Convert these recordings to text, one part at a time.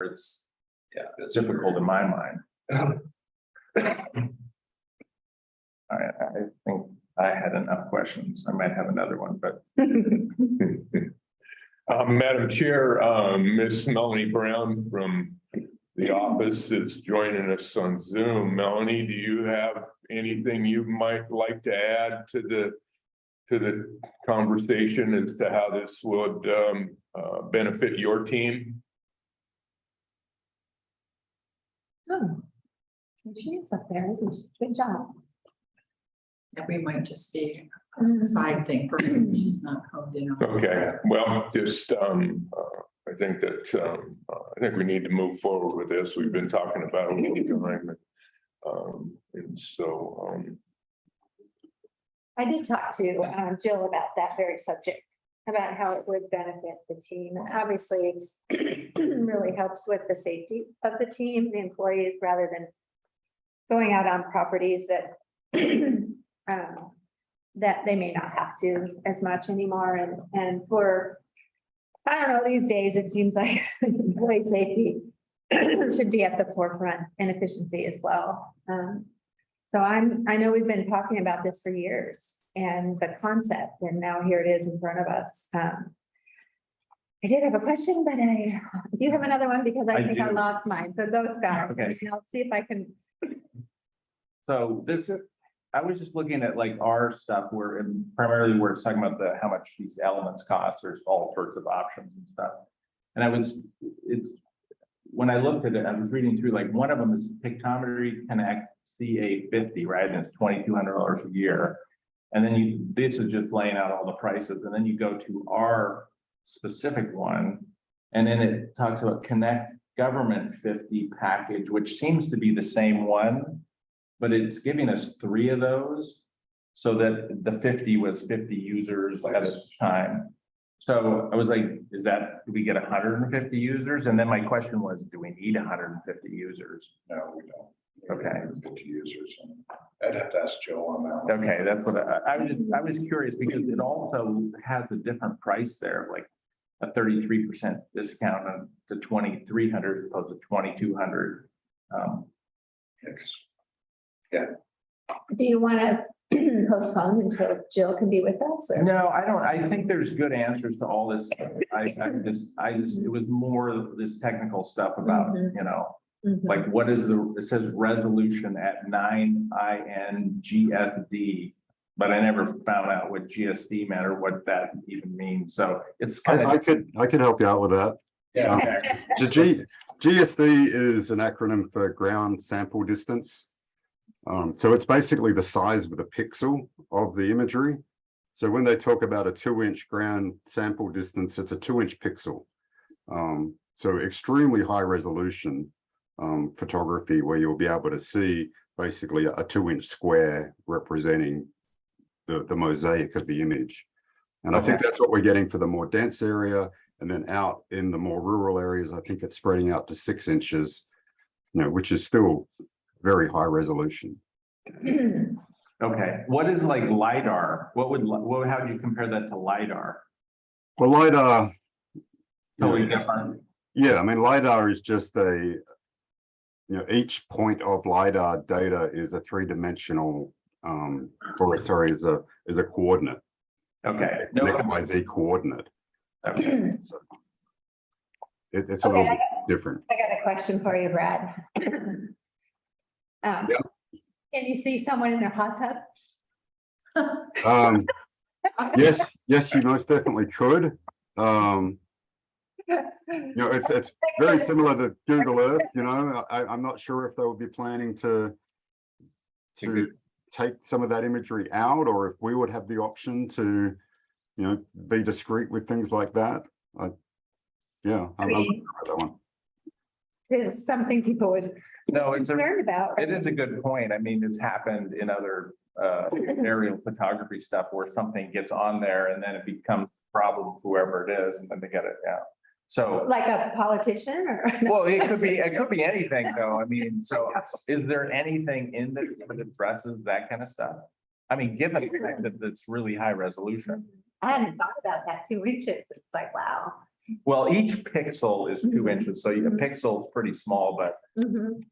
it's, yeah, it's difficult in my mind. I think I had enough questions. I might have another one, but. Madam Chair, Ms. Melanie Brown from the office is joining us on Zoom. Melanie, do you have anything you might like to add to the conversation as to how this would benefit your team? Oh, she is up there, isn't she? Good job. Yeah, we might just be a side thing for her. She's not honed in on. Okay, well, just, I think that, I think we need to move forward with this. We've been talking about it a long time. And so, I did talk to Jill about that very subject, about how it would benefit the team. And obviously, it's really helps with the safety of the team, the employees, rather than going out on properties that that they may not have to as much anymore. And for, I don't know, these days, it seems like employee safety should be at the forefront, and efficiency as well. So I know we've been talking about this for years and the concept, and now here it is in front of us. I did have a question, but do you have another one? Because I think I do. lost mine. So go, Scott. Okay. And I'll see if I can. So this is, I was just looking at like our stuff where, and primarily we're talking about how much these elements cost. There's all sorts of options and stuff. And when I looked at it, I was reading through, like, one of them is Pictometry Connect CA50, right? And it's $2,200 a year. And then this is just laying out all the prices. And then you go to our specific one, and then it talks about Connect Government 50 package, which seems to be the same one, but it's giving us 3 of those, so that the 50 was 50 users at a time. So I was like, do we get 150 users? And then my question was, do we need 150 users? No, we don't. Okay. 50 users. I'd have to ask Joe on that one. Okay, that's what I was curious, because it also has a different price there, like a 33% discount on to 2,300 as opposed to 2,200. Do you want to postpone until Jill can be with us? Or? No, I don't. I think there's good answers to all this. I just, it was more of this technical stuff about, you know, like what is it says resolution at 9INGSD, but I never found out what GSD meant or what that even means. So it's kind of. I could help you out with that. Yeah. The GSD is an acronym for ground sample distance. So it's basically the size of the pixel of the imagery. So when they talk about a 2-inch ground sample distance, it's a 2-inch pixel. So extremely high resolution photography, where you'll be able to see basically a 2-inch square representing the mosaic of the image. And I think that's what we're getting for the more dense area. And then out in the more rural areas, I think it's spreading out to 6 inches, you know, which is still very high resolution. Okay. What is like LiDAR? How do you compare that to LiDAR? Well, LiDAR. Totally different. Yeah, I mean, LiDAR is just each point of LiDAR data is a 3-dimensional, is a coordinate. Okay. An XYZ coordinate. Okay. So it's a little bit different. I got a question for you, Brad. Can you see someone in their hot tub? Yes, you most definitely could. It's very similar to Google Earth. I'm not sure if they would be planning to take some of that imagery out, or if we would have the option to, be discreet with things like that. I'm not sure about that one. Is something people would concerned about. It is a good point. I mean, it's happened in other aerial photography stuff where something gets on there and then it becomes a problem for whoever it is, and then they get it down. So like a politician, or well, it could be anything though. I mean, so is there anything in this that addresses that kind of stuff? I mean, given the fact that it's really high resolution. I hadn't thought about that 2 inches. It's like, wow. Well, each pixel is 2 Mhm. inches, so a pixel is pretty small, but Mhm.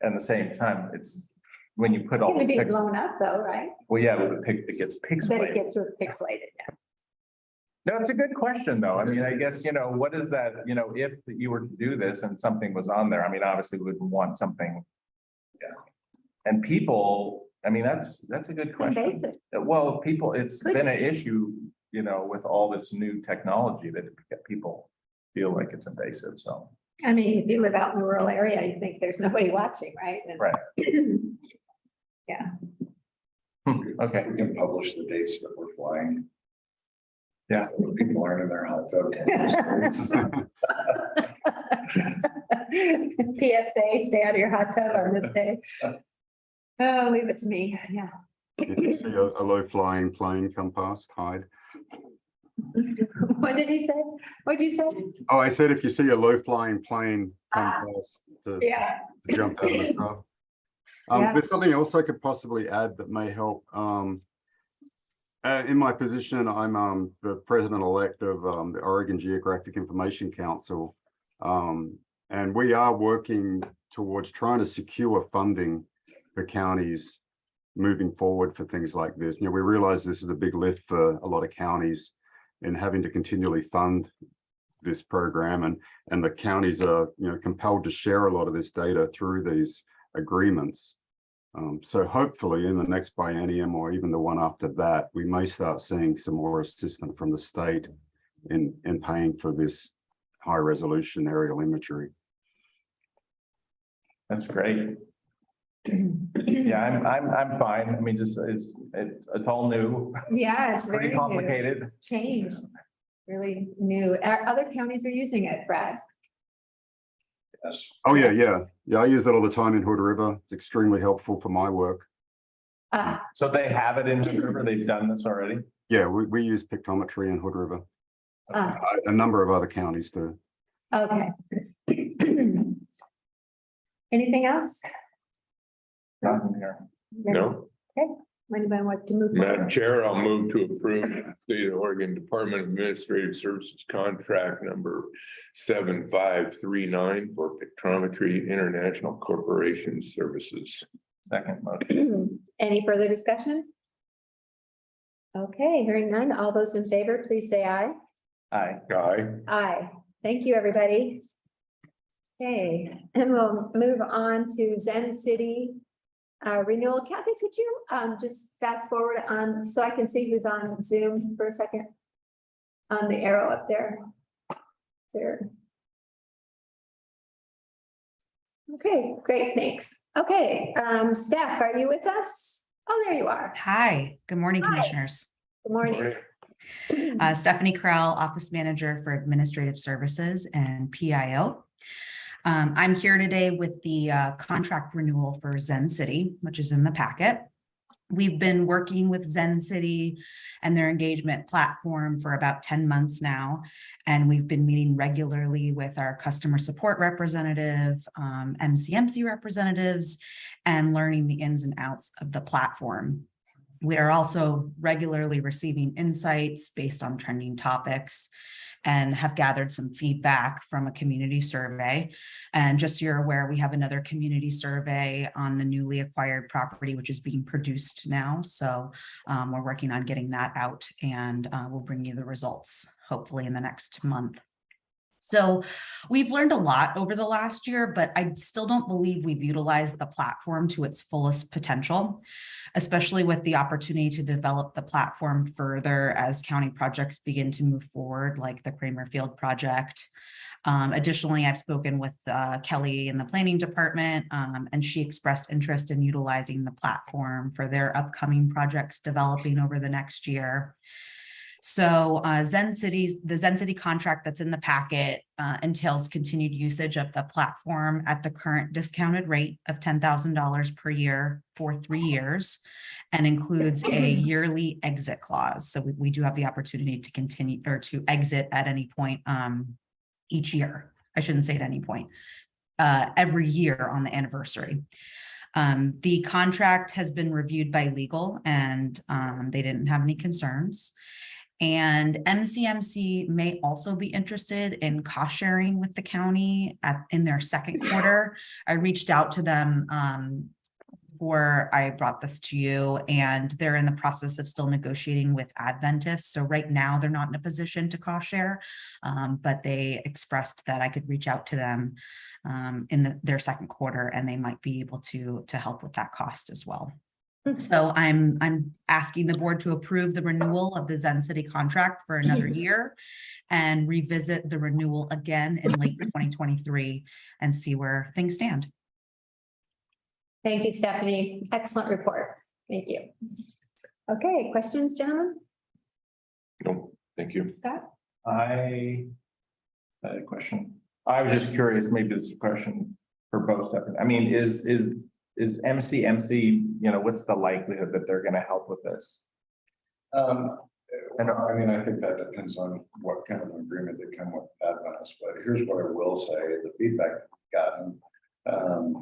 at the same time, it's when you put all It the would be pixels, blown up though, right? well, yeah, with the it gets Then it pixelated. gets sort of pixelated. Yeah. No, it's a good question, though. I mean, I guess, what is that, if you were to do this and something was on there, I mean, obviously we would want something. Yeah. And people, I mean, that's a good question. Invasive. Well, people, it's Could been an issue, with all this new technology that people feel like it's invasive, so. I mean, if you live out in the rural area, you think there's nobody watching, right? And- Right. Okay, We can publish the dates that we're flying. Yeah. People aren't in their hot tub. PSA, stay out of your hot tub on this day. Oh, leave it to me, yeah. If you see a low-flying plane come past, hide. What did he say? What'd you say? Oh, I said if you see a low-flying plane come past, to Yeah. jump out of the car. Yeah. There's something else I could possibly add that may help. In my position, I'm the president-elect of the Oregon Geographic Information Council. And we are working towards trying to secure funding for counties moving forward for things like this. We realize this is a big lift for a lot of counties in having to continually fund this program, and the counties are compelled to share a lot of this data through these agreements. So hopefully in the next biennium or even the one after that, we may start seeing some more assistance from the state in paying for this high resolution aerial imagery. that's great. Yeah, I'm fine. I mean, just, it's all new, Yeah, it's very pretty new. complicated. Change, really new. Other counties are using it, Brad. Yes. Oh yeah. I use it all the time in Hood River. It's extremely helpful for my work. So they have it in Hood River, they've done this already? Yeah, we use pictometry in Hood River. Ah. A number of other counties do. Okay. Anything else? Nothing here. No, Anybody want to move? Madam forward? Chair, I'll move to approve State of Oregon Department of Administrative Services contract number 7539 for Pictometry International Corporation Services. Second motion. Any further discussion? Okay, hearing none. All those in favor, please say aye. Aye. Aye. Aye. Thank you, everybody. Okay, and we'll move on to Zen City renewal. Kathy, could you just fast forward on, so I can see who's on Zoom for a second? On the arrow up there. There. Okay, great, thanks. Okay, Steph, are you with us? Oh, there you are. Hi, good morning, Hi. Commissioners. Good morning. Stephanie Correll, Office Manager for Administrative Services and PIO. I'm here today with the contract renewal for Zen City, which is in the packet. We've been working with Zen City and their engagement platform for about 10 months now, and we've been meeting regularly with our customer support representative, MCMC representatives, and learning the ins and outs of the platform. We are also regularly receiving insights based on trending topics and have gathered some feedback from a community survey. And just so you're aware, we have another community survey on the newly acquired property, which is being produced now. So we're working on getting that out, and we'll bring you the results hopefully in the next month. So we've learned a lot over the last year, but I still don't believe we've utilized the platform to its fullest potential, especially with the opportunity to develop the platform further as county projects begin to move forward, like the Kramer Field project. Additionally, I've spoken with Kelly in the planning department, and she expressed interest in utilizing the platform for their upcoming projects developing over the next year. So the Zen City contract that's in the packet entails continued usage of the platform at the current discounted rate of $10,000 per year for 3 years, and includes a yearly exit clause. So we do have the opportunity to continue or to exit at any point each year. I shouldn't say at any point, every year on the anniversary. The contract has been reviewed by legal, and they didn't have any concerns. And MCMC may also be interested in cost sharing with the county in their second quarter. I reached out to them before I brought this to you, and they're in the process of still negotiating with Adventist. So right now they're not in a position to cost share, but they expressed that I could reach out to them in their second quarter, and they might be able to help with that cost as well. So I'm asking the board to approve the renewal of the Zen City contract for another year and revisit the renewal again in late 2023 and see where things stand. Thank you, Stephanie. Excellent report. Thank you. Okay, questions, gentlemen? No, thank you. Scott? I had a question. I was just curious, maybe this is a question for both separate. I mean, is MCMC, you know, what's the likelihood that they're gonna help with this? And I mean, I think that depends on what kind of agreement they come with Adventist, but here's what I will say, the feedback I've gotten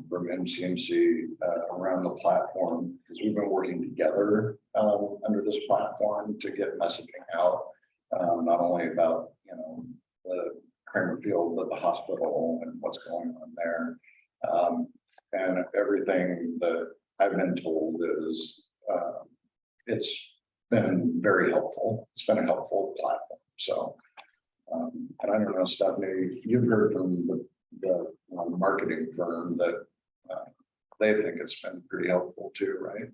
from MCMC around the platform, because we've been working together under this platform to get messaging out, not only about, you know, the Kramer Field, but the hospital and what's going on there. And everything that I've been told is it's been very helpful. It's been a helpful platform. So, and I don't know, Stephanie, you've heard from the marketing firm that they think it's been pretty helpful too, right?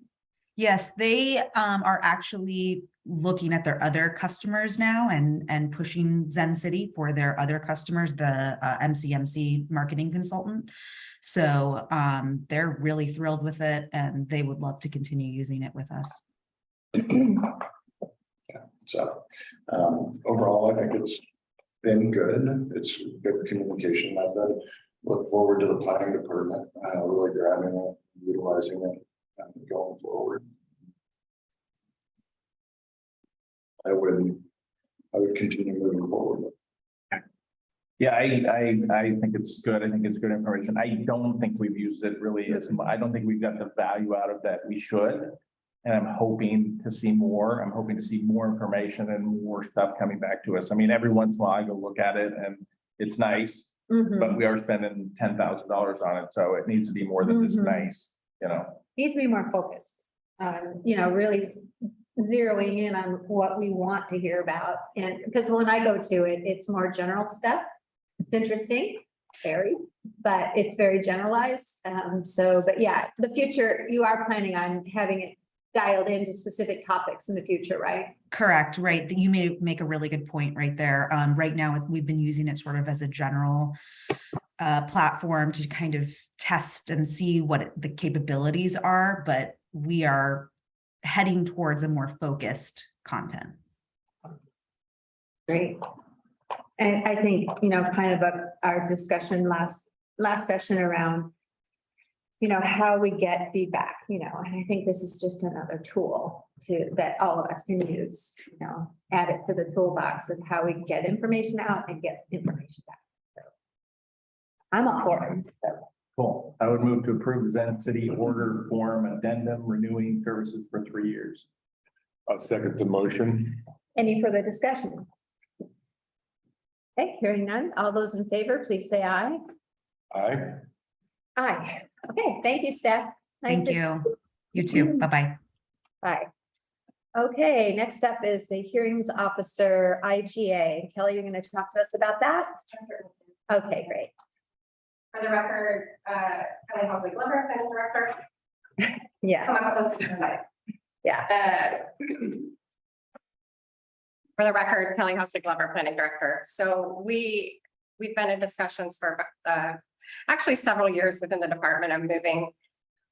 Yes, they are actually looking at their other customers now and pushing Zen City for their other customers, the MCMC marketing consultant. So they're really thrilled with it and they would love to continue using it with us. Yeah. So overall, I think it's been good. It's a good communication method. Look forward to the planning department really grabbing it, utilizing it, and going forward. I would continue moving forward with. Yeah, I think it's good. I think it's good information. I don't think we've used it really as much. I don't think we've got the value out of that we should. And I'm hoping to see more. I'm hoping to see more information and more stuff coming back to us. I mean, every once in a while I go look at it and it's nice, but we are spending $10,000 on it. So it needs to be more than just nice, you know. Needs to be more focused, you know, really zeroing in on what we want to hear about. And because when I go to it, it's more general stuff. It's interesting, very, but it's very generalized. So, but yeah, the future, you are planning on having it dialed into specific topics in the future, right? Correct, right. You may make a really good point right there. Right now, we've been using it sort of as a general platform to kind of test and see what the capabilities are, but we are heading towards a more focused content. Great. And I think, you know, kind of our discussion last session around, you know, how we get feedback, you know, and I think this is just another tool that all of us can use, you know, add it to the toolbox of how we get information out and get information back. So I'm all for it. So. Cool. I would move to approve the Zen City order form addendum renewing services for 3 years. I'll second the motion. Any further discussion? Okay, hearing none. All those in favor, please say aye. Aye. Aye. Okay, thank you, Steph. Nice Thank to you. You too. Bye-bye. Bye. Okay, next up is the hearings officer, IGA. Kelly, you're going to talk to us about that? Okay, great. For the record, Kelly Hosley Glover, planning director. Yeah, Come up close to the mic. yeah. For the record, Kelly Hosley Glover, planning director. So we've been in discussions for actually several years within the department of moving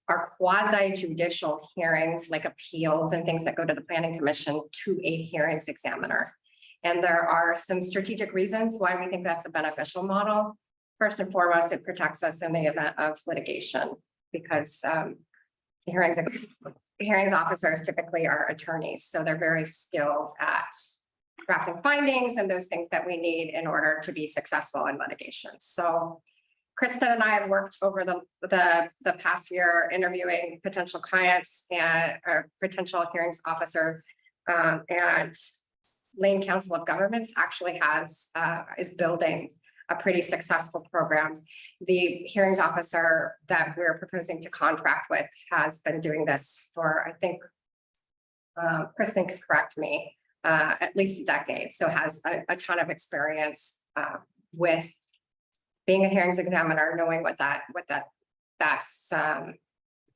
our quasi judicial hearings, like appeals and things that go to the planning commission, to a hearings examiner. And there are some strategic reasons why we think that's a beneficial model. First and foremost, it protects us in the event of litigation because hearings officers typically are attorneys. So they're very skilled at drafting findings and those things that we need in order to be successful in litigation. So Krista and I have worked over the past year interviewing potential clients and potential hearings officer. And Lane Council of Governments actually has, is building a pretty successful program. The hearings officer that we're proposing to contract with has been doing this for, I think, Kristen could correct me, at least a decade, so has a ton of experience with being a hearings examiner, knowing what that's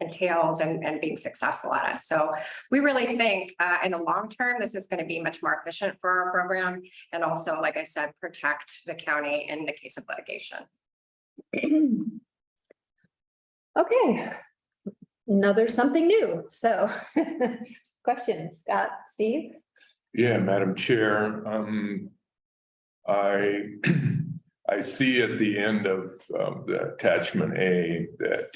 entails and being successful at it. So we really think in the long term, this is going to be much more efficient for our program, and also, like I said, protect the county in the case of litigation. Okay. Another something new, so questions, Scott, Steve? Yeah, Madam Chair, I see at the end of the attachment A that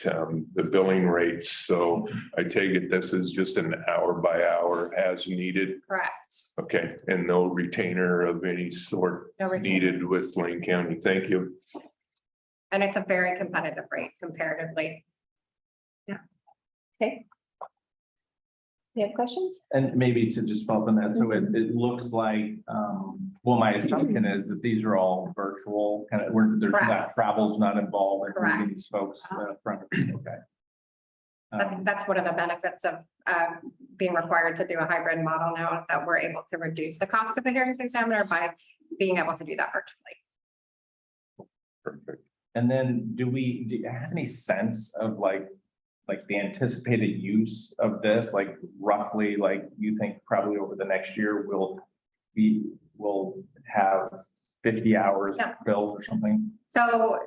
the billing rates, so I take it this is just an hour by hour as needed. Correct. Okay, and no retainer of any sort No retainer. needed with Lane County. Thank you. And it's a very competitive rate comparatively. Okay. You have questions? And maybe to just follow up on that, so it looks like, well, my assumption is that these are all virtual, kind of, where there's not, Correct. travel's not involved, like meeting Correct. these folks front, okay. That's one of the benefits of being required to do a hybrid model now, that we're able to reduce the cost of the hearings examiner by being able to do that virtually. Perfect. And then do you have any sense of like the anticipated use of this, like roughly, like you think probably over the next year, we'll have 50 hours Yeah. built or something? So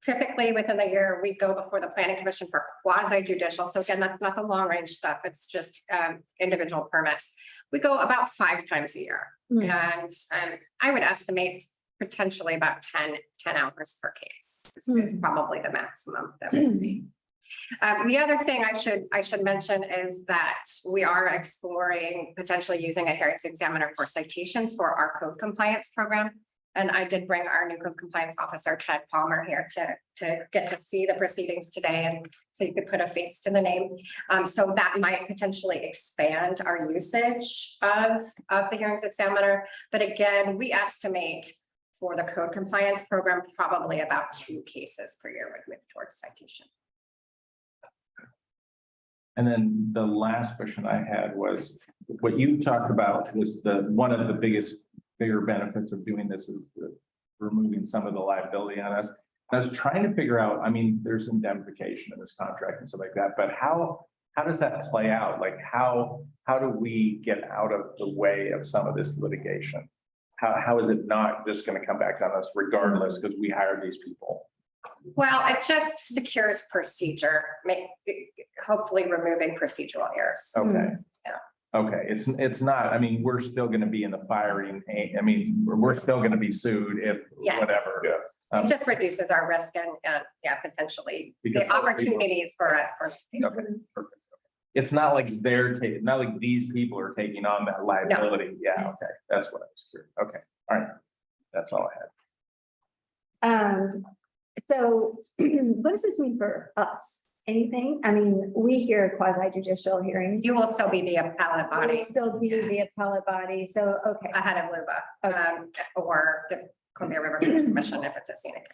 typically within the year, we go before the planning commission for quasi judicial. So again, that's not the long range stuff. It's just individual permits. We go about 5 times a year. Hmm. And I would estimate potentially about 10 hours per case. This is probably the maximum that we see. The other thing I should mention is that we are exploring potentially using a hearings examiner for citations for our code compliance program. And I did bring our new code compliance officer, Ted Palmer, here to get to see the proceedings today, and so you could put a face to the name. So that might potentially expand our usage of the hearings examiner. But again, we estimate for the code compliance program, probably about 2 cases per year would move towards citation. And then the last question I had was, what you talked about was one of the bigger benefits of doing this is removing some of the liability on us. I was trying to figure out, I mean, there's indemnification in this contract and stuff like that, but how does that play out? Like, how do we get out of the way of some of this litigation? How is it not just going to come back on us regardless, because we hired these people? Well, it just secures procedure, hopefully removing procedural errors. Okay. Yeah. Okay, it's not, I mean, we're still gonna be in the firing, I mean, we're still gonna be sued if Yes. whatever. Yeah. It just reduces our risk and yeah, potentially Because the opportunities for it. Okay, perfect. It's not like not like these people are taking on that liability. Yeah, okay, that's what I was curious. Okay, all right. That's all I had. So what does this mean for us? Anything? I mean, we hear quasi judicial hearings. You will still be the appellate We'll body still be the appellate body, so, okay, ahead of LUBA, or the Columbia River Beach Commission if it's a scenic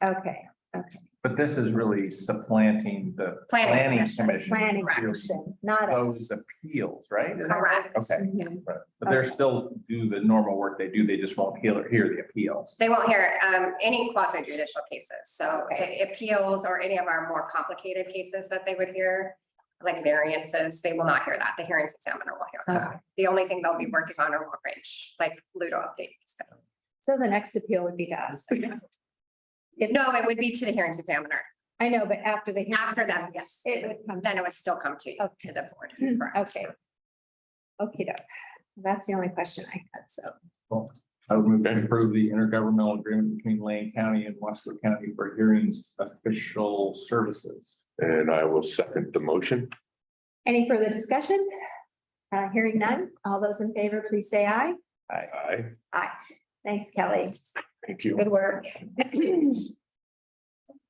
area. okay, But this is really supplanting the Planning planning commission. commission. planning Correct. commission, not Those us. appeals, right? Is that right? Correct. Okay, Mhm. right. But they're still do the normal work they do. They just won't hear the appeals. They won't hear any quasi judicial cases, so appeals or any of our more complicated cases that they would hear, like variances, they will not hear that. The hearings examiner will hear that. The only thing they'll be working on are long range, like Ludo updates. So the next appeal would be to us. No, it would be to the hearings examiner. I know, but after the. After that, yes, It would come. then it would still come to you, to the board. Correct. Okay. Okay, that's the only question I had, so. Well, I would move to approve the intergovernmental agreement between Lane County and Westwood County for hearings official services. And I will second the motion. Any further discussion? Hearing none, all those in favor, please say aye. Aye. Aye. Thanks, Kelly. Thank you. Good work.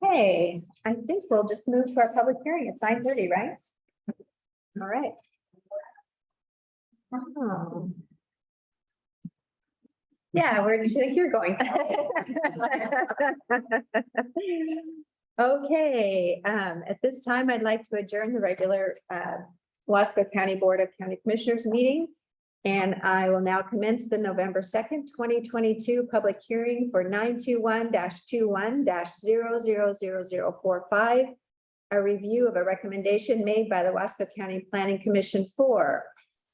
Okay, I think we'll just move to our public hearing at 5:30, right? All right. Yeah, where do you think you're going? Okay, at this time, I'd like to adjourn the regular Wasco County Board of County Commissioners meeting. And I will now commence the November 2nd, 2022 public hearing for 921-21-000045. A review of a recommendation made by the Wasco County Planning Commission for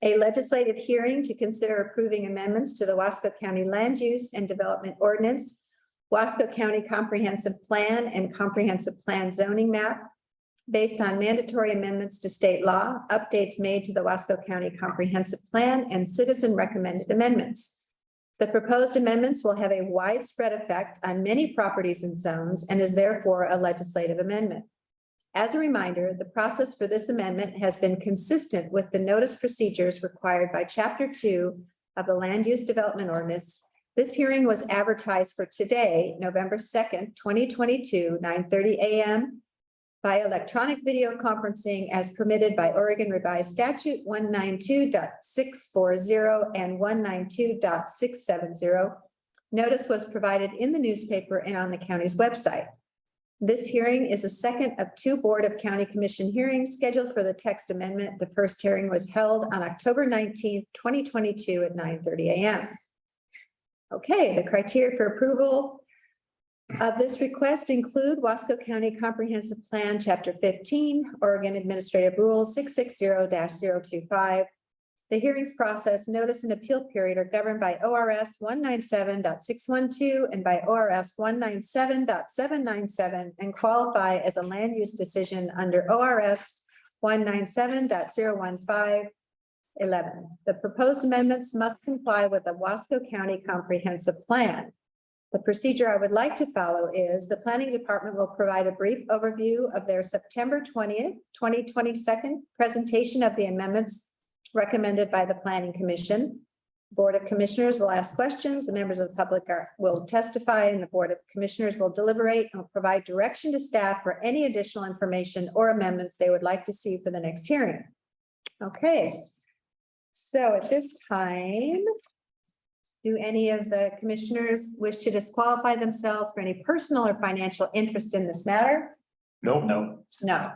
a legislative hearing to consider approving amendments to the Wasco County Land Use and Development Ordinance, Wasco County Comprehensive Plan and Comprehensive Plan Zoning Map based on mandatory amendments to state law, updates made to the Wasco County Comprehensive Plan, and citizen recommended amendments. The proposed amendments will have a widespread effect on many properties and zones and is therefore a legislative amendment. As a reminder, the process for this amendment has been consistent with the notice procedures required by Chapter 2 of the Land Use Development Ordinance. This hearing was advertised for today, November 2nd, 2022, 9:30 a.m. by electronic video conferencing as permitted by Oregon Revised Statute 192.640 and 192.670. Notice was provided in the newspaper and on the county's website. This hearing is a second of two Board of County Commission hearings scheduled for the text amendment. The first hearing was held on October 19th, 2022 at 9:30 a.m. Okay, the criteria for approval of this request include Wasco County Comprehensive Plan, Chapter 15, Oregon Administrative Rule 660-025. The hearings process, notice and appeal period are governed by ORS 197.612 and by ORS 197.797 and qualify as a land use decision under ORS 197.015. 11. The proposed amendments must comply with the Wasco County Comprehensive Plan. The procedure I would like to follow is the Planning Department will provide a brief overview of their September 20th, 2022 presentation of the amendments recommended by the Planning Commission. Board of Commissioners will ask questions. The members of the public will testify, and the Board of Commissioners will deliberate and will provide direction to staff for any additional information or amendments they would like to see for the next hearing. Okay. So at this time, do any of the commissioners wish to disqualify themselves for any personal or financial interest in this matter? Nope. No. No.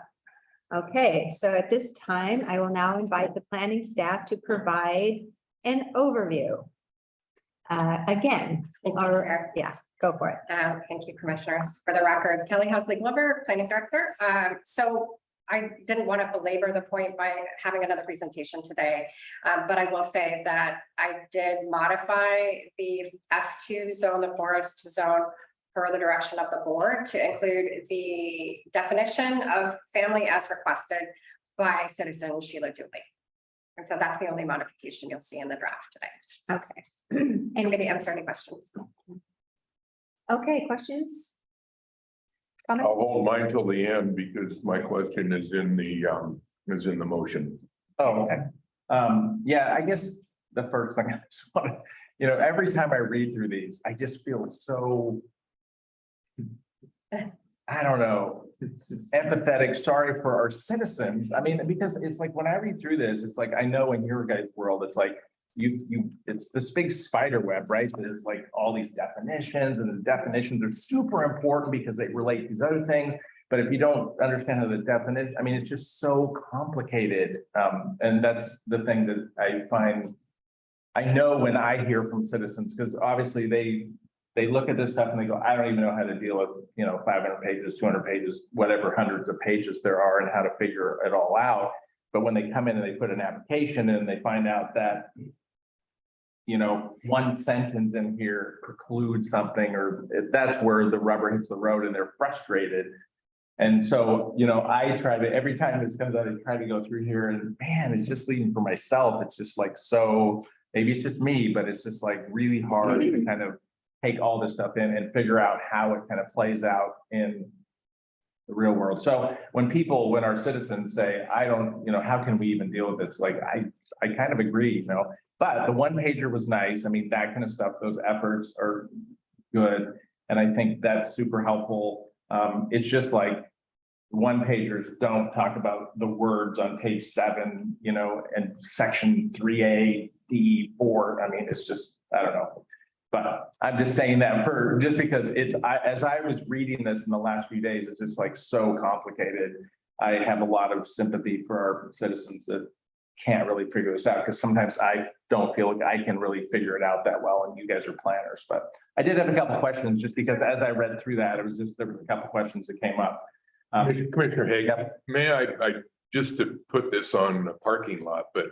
Okay, so at this time, I will now invite the planning staff to provide an overview. Again, Thank you, or, Chair. yeah, go for it. Thank you, Commissioners. For the record, Kelly Housley Glover, Planning Director. So I didn't want to belabor the point by having another presentation today, but I will say that I did modify the F2 zone, the forest zone, per the direction of the board to include the definition of family as requested by citizen Sheila Dooley. And so that's the only modification you'll see in the draft today. Okay. I'm going to answer any questions. Okay, questions? I'll Comments? hold mine till the end because my question is in the motion. Oh, okay. Yeah, I guess the first thing I just want to, every time I read through these, I just feel so, I don't know, empathetic, sorry for our citizens. I mean, because it's like, when I read through this, it's like, I know in your guys' world, it's like, it's this big spider web, right? There's like all these definitions, and the definitions are super important because they relate to these other things. But if you don't understand how the definition, I mean, it's just so complicated. And that's the thing that I find. I know when I hear from citizens, because obviously they look at this stuff and they go, I don't even know how to deal with, 500 pages, 200 pages, whatever hundreds of pages there are, and how to figure it all out. But when they come in and they put an application in, they find out that, one sentence in here precludes something, or that's where the rubber hits the road and they're frustrated. And so, I try to, every time this comes out, I try to go through here, and man, it's just even for myself, it's just like, so maybe it's just me, but it's just like really hard to kind of take all this stuff in and figure out how it kind of plays out in the real world. So when our citizens say, I don't, how can we even deal with this? Like, I kind of agree, but the one pager was nice. I mean, that kind of stuff, those efforts are good. And I think that's super helpful. It's just like one pagers don't talk about the words on page 7, and section 3A, D4. I mean, it's just, I don't know. But I'm just saying that just because as I was reading this in the last few days, it's just like so complicated. I have a lot of sympathy for our citizens that can't really figure this out, because sometimes I don't feel like I can really figure it out that well, and you guys are planners. But I did have a couple of questions, just because as I read through that, there was a couple of questions that came up. Commissioner Hagan, may I just to put this on the parking lot, but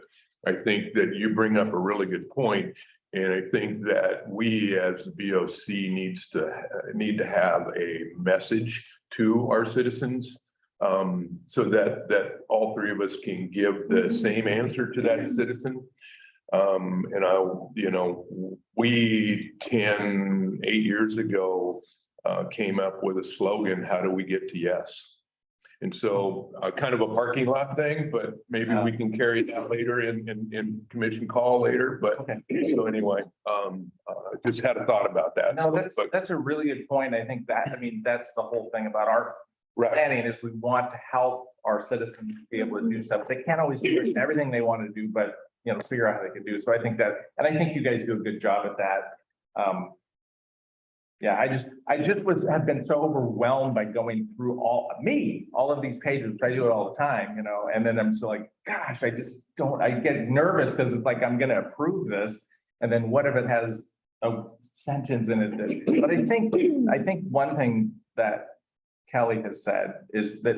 I think that you bring up a really good point. And I think that we as the BOC need to have a message to our citizens. So that all three of us can give the same answer to that citizen. We 8 years ago came up with a slogan, how do we get to yes? And so kind of a parking lot thing, but maybe we can carry that later in commission call later, but Okay. so anyway, just had a thought about that. No, But- that's a really good point. I think that's the whole thing about our Right, planning, is we want to help our citizens be able to do stuff. They can't always do everything they want to do, but figure out how they can do. So I think that, and I think you guys do a good job at that. Yeah, I just have been so overwhelmed by going through all of these pages. I do it all the time, and then I'm so like, gosh, I get nervous because it's like, I'm gonna approve this. And then what if it has a sentence in it but I think one thing that Kelly has said is that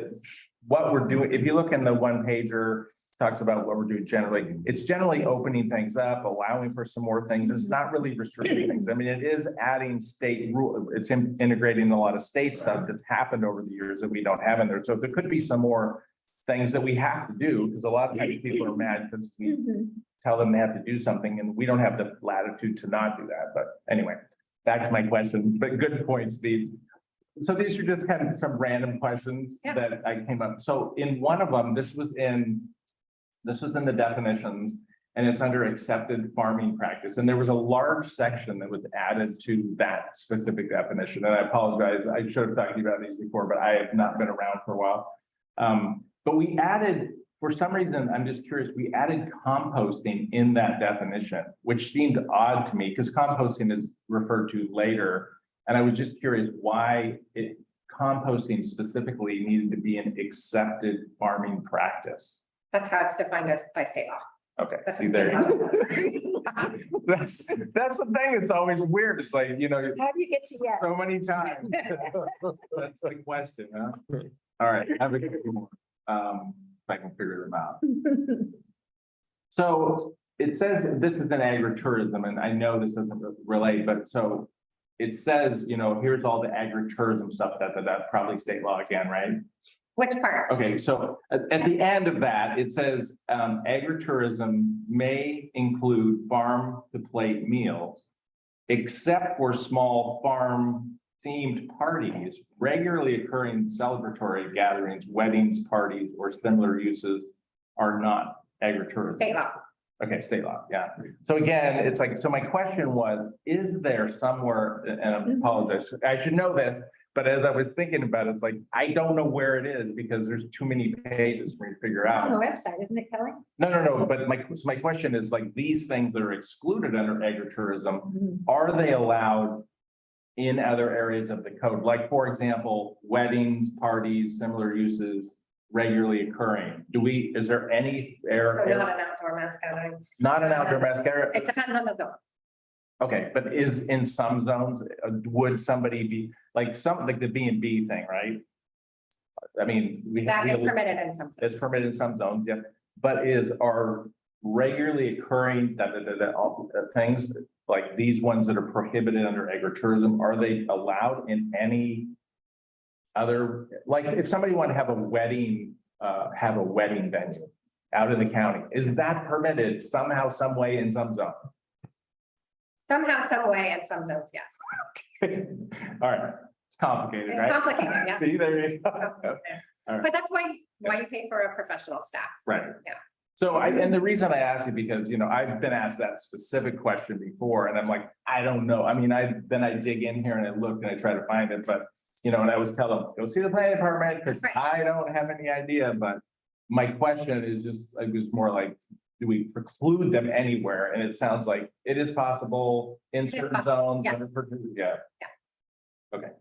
what we're doing, if you look in the one pager, talks about what we're doing generally, it's generally opening things up, allowing for some more things. It's not really restricting things. I mean, it is adding state rule. It's integrating a lot of state stuff that's happened over the years that we don't have in there. So there could be some more things that we have to do, because a lot of times people are mad because we tell them they have to do something and we don't have the latitude to not do that. But anyway, back to my questions, but good point, Steve. So these are just kind of some random questions Yeah. that I came up. So in one of them, this was in the definitions, and it's under accepted farming practice. And there was a large section that was added to that specific definition. And I apologize, I should have talked to you about these before, but I have not been around for a while. But we added, for some reason, I'm just curious, we added composting in that definition, which seemed odd to me because composting is referred to later. And I was just curious why composting specifically needed to be an accepted farming practice. That's how it's defined as by state law. Okay, That's see a there. state you go. That's the thing. It's always weird. It's like, How do you get to yes? so many times. That's the question, huh? All right, have a good one. If I can figure them out. So it says this is an agritourism, and I know this doesn't relate, but so it says, here's all the agritourism stuff that probably state law again, right? Which part? Okay, so at the end of that, it says agritourism may include farm to plate meals, except for small farm themed parties, regularly occurring celebratory gatherings, weddings, parties, or similar uses are not agritourism. State law. Okay, state law, yeah. So again, it's like, so my question was, is there somewhere, and I apologize, I should know this, but as I was thinking about it, it's like, I don't know where it is because there's too many pages for me to figure On the out. website, isn't it, Kelly? No, but my question is like, these things that are excluded under agritourism, are they allowed in other areas of the code? Like, for example, weddings, parties, similar uses regularly occurring. Is there any So area? not an outdoor mass gathering. Not an outdoor mascara. It depends on the zone. Okay, but is in some zones, would somebody be like the B and B thing, right? I mean, That is permitted in some. It's permitted in some zones, yeah, but are regularly occurring all things like these ones that are prohibited under agritourism, are they allowed in any other, like if somebody wanted to have a wedding venue out in the county, is that permitted somehow, some way in some zone? Somehow, some way, in some zones, yes. All right, it's complicated, It's right? complicated, yeah. See, there you go. All right. But that's why you pay for a professional staff. Right. Yeah. So and the reason I asked it because, I've been asked that specific question before and I'm like, I don't know. I mean, I dig in here and I look and I try to find it, but, and I always tell them, go see the planning department because That's right. I don't have any idea, but my question is just, it was more like, do we preclude them anywhere? And it sounds like it is possible in certain zones. Yes. Yeah. Okay.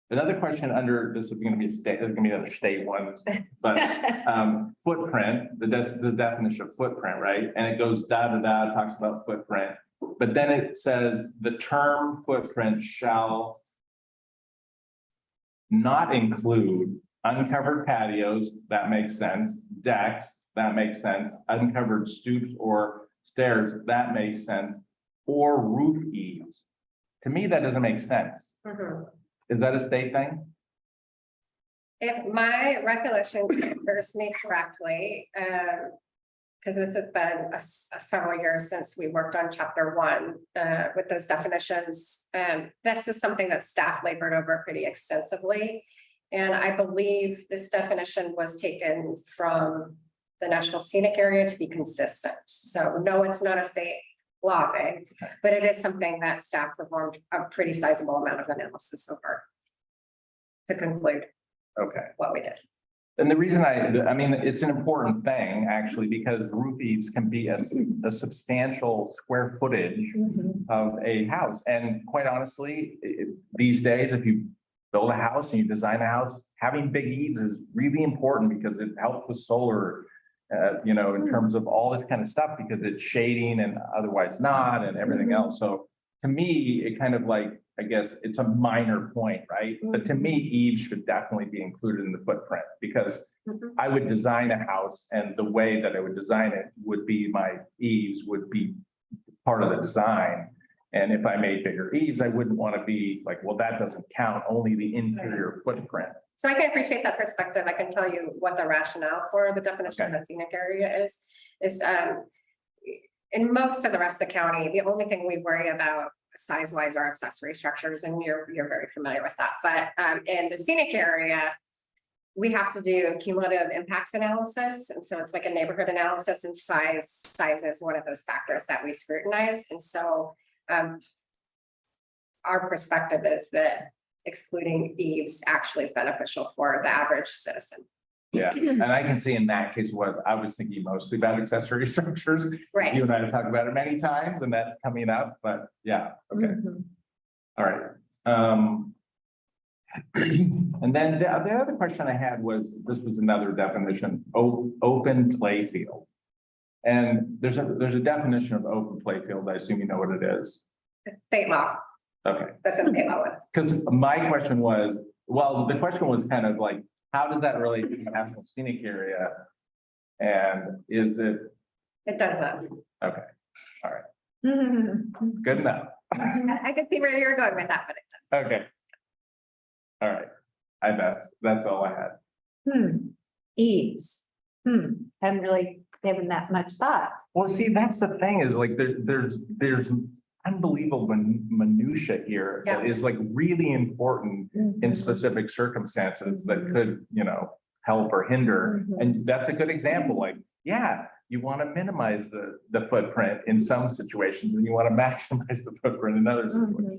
Another question under, this is gonna be a state, there's gonna be another state one, but footprint, the definition of footprint, right? And it goes talks about footprint. But then it says the term footprint shall not include uncovered patios, that makes sense, decks, that makes sense, uncovered stoops or stairs, that makes sense, or roof eaves. To me, that doesn't make sense. Is that a state thing? If my recollection serves me correctly, because this has been several years since we worked on chapter 1 with those definitions. This was something that staff labored over pretty extensively. And I believe this definition was taken from the National Scenic Area to be consistent. So no, it's not a state law thing, but it is something that staff performed a pretty sizable amount of analysis over to conclude Okay. what we did. And the reason I mean, it's an important thing actually, because roof eaves can be a substantial square footage of a house. And quite honestly, these days, if you build a house and you design a house, having big eaves is really important because it helps with solar, you know, in terms of all this kind of stuff, because it's shading and otherwise not and everything else. So to me, it kind of like, I guess it's a minor point, right? But to me, eaves should definitely be included in the footprint because I would design a house and the way that I would design it would be my eaves would be part of the design. And if I made bigger eaves, I wouldn't want to be like, well, that doesn't count, only the interior footprint. So I can appreciate that perspective. I can tell you what the rationale for the definition of scenic area is in most of the rest of the county, the only thing we worry about size wise are accessory structures, and you're very familiar with that. But in the scenic area, we have to do cumulative impacts analysis. And so it's like a neighborhood analysis, and size is one of those factors that we scrutinize. And so our perspective is that excluding eaves actually is beneficial for the average citizen. Yeah, and I can see in that case I was thinking mostly about accessory structures. Right. You and I have talked about it many times and that's coming up, but yeah, okay, all right. And then the other question I had was, this was another definition, open play field. And there's a definition of open play field. I assume you know what it is. State law. Okay, That's what state law was. because my question was, well, the question was kind of like, how does that relate to the national scenic area? And is it, It does not. okay, all right, good enough. I could see where you're going with that, but it does. Okay. All right, that's all I had. Eaves. Hadn't really given that much thought. Well, see, that's the thing is like, there's unbelievable minutia here that Yeah. is like really important in specific circumstances that could, you know, help or hinder. And that's a good example, like, yeah, you want to minimize the footprint in some situations and you want to maximize the footprint in others.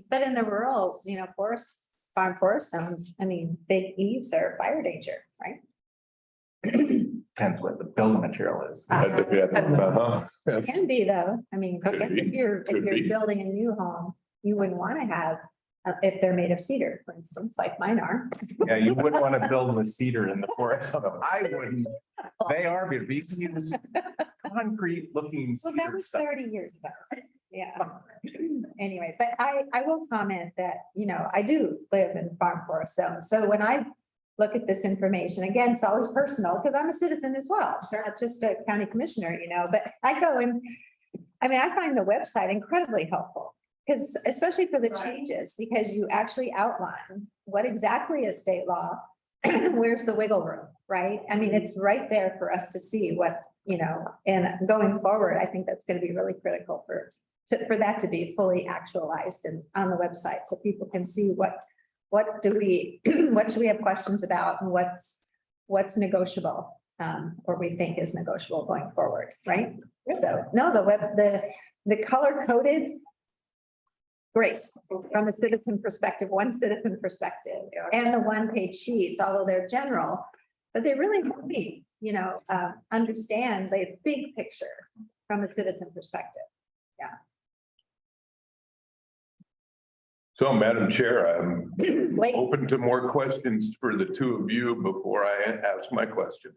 But in the rural, farm forest zones, I mean, big eaves are fire danger, right? Depends what the building material is. It can be though. I mean, I Could guess be, if you're could be. building a new home, you wouldn't want to have, if they're made of cedar, for instance, like mine are. Yeah, you wouldn't want to build with cedar in the forest. I wouldn't. They are beautiful. You can use concrete looking Well, that cedar was stuff. 30 years ago. Yeah. Anyway, but I will comment that, I do live in farm forest zone. So when I look at this information, again, it's always personal because I'm a citizen as well, not just a county commissioner, but I go and, I find the website incredibly helpful. Because especially for the changes, because you actually outline what exactly is state law, where's the wiggle room, right? It's right there for us to see what, and going forward, I think that's going to be really critical for that to be fully actualized and on the website so people can see what should we have questions about and what's negotiable or we think is negotiable going forward, right? So, no, the color coded. Great, from a citizen perspective, one citizen perspective, and the one-page sheets, although they're general, but they really help me understand the big picture from a citizen perspective. So, Madam Chair, I'm Wait, open to more questions for the two of you before I ask my question.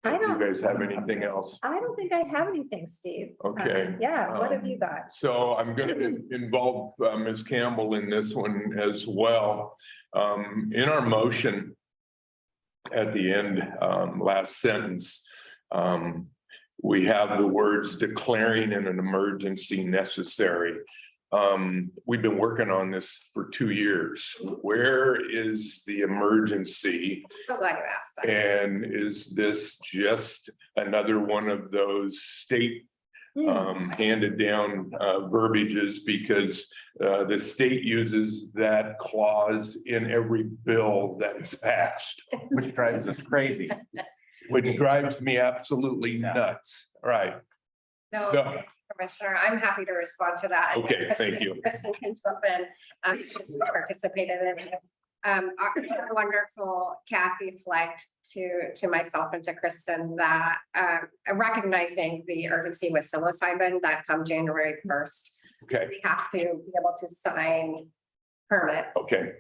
I Do you don't, guys have anything else? I don't think I have anything, Steve. Okay. Yeah, what have you got? So I'm going to involve Ms. Campbell in this one as well. In our motion at the end, last sentence, we have the words declaring an emergency necessary. We've been working on this for 2 years. Where is the emergency? So glad you asked that. And is this just another one of those state handed down verbiages, because the state uses that clause in every bill that's passed, Which drives us crazy. which drives me absolutely nuts. Right. No, So, Commissioner, I'm happy to respond to that. Okay, Kristen- thank you. Kristen can jump in, participated in this. Our wonderful Kathy flagged to myself and to Kristen that recognizing the urgency with psilocybin that come January 1st, okay, we have to be able to sign permits. okay,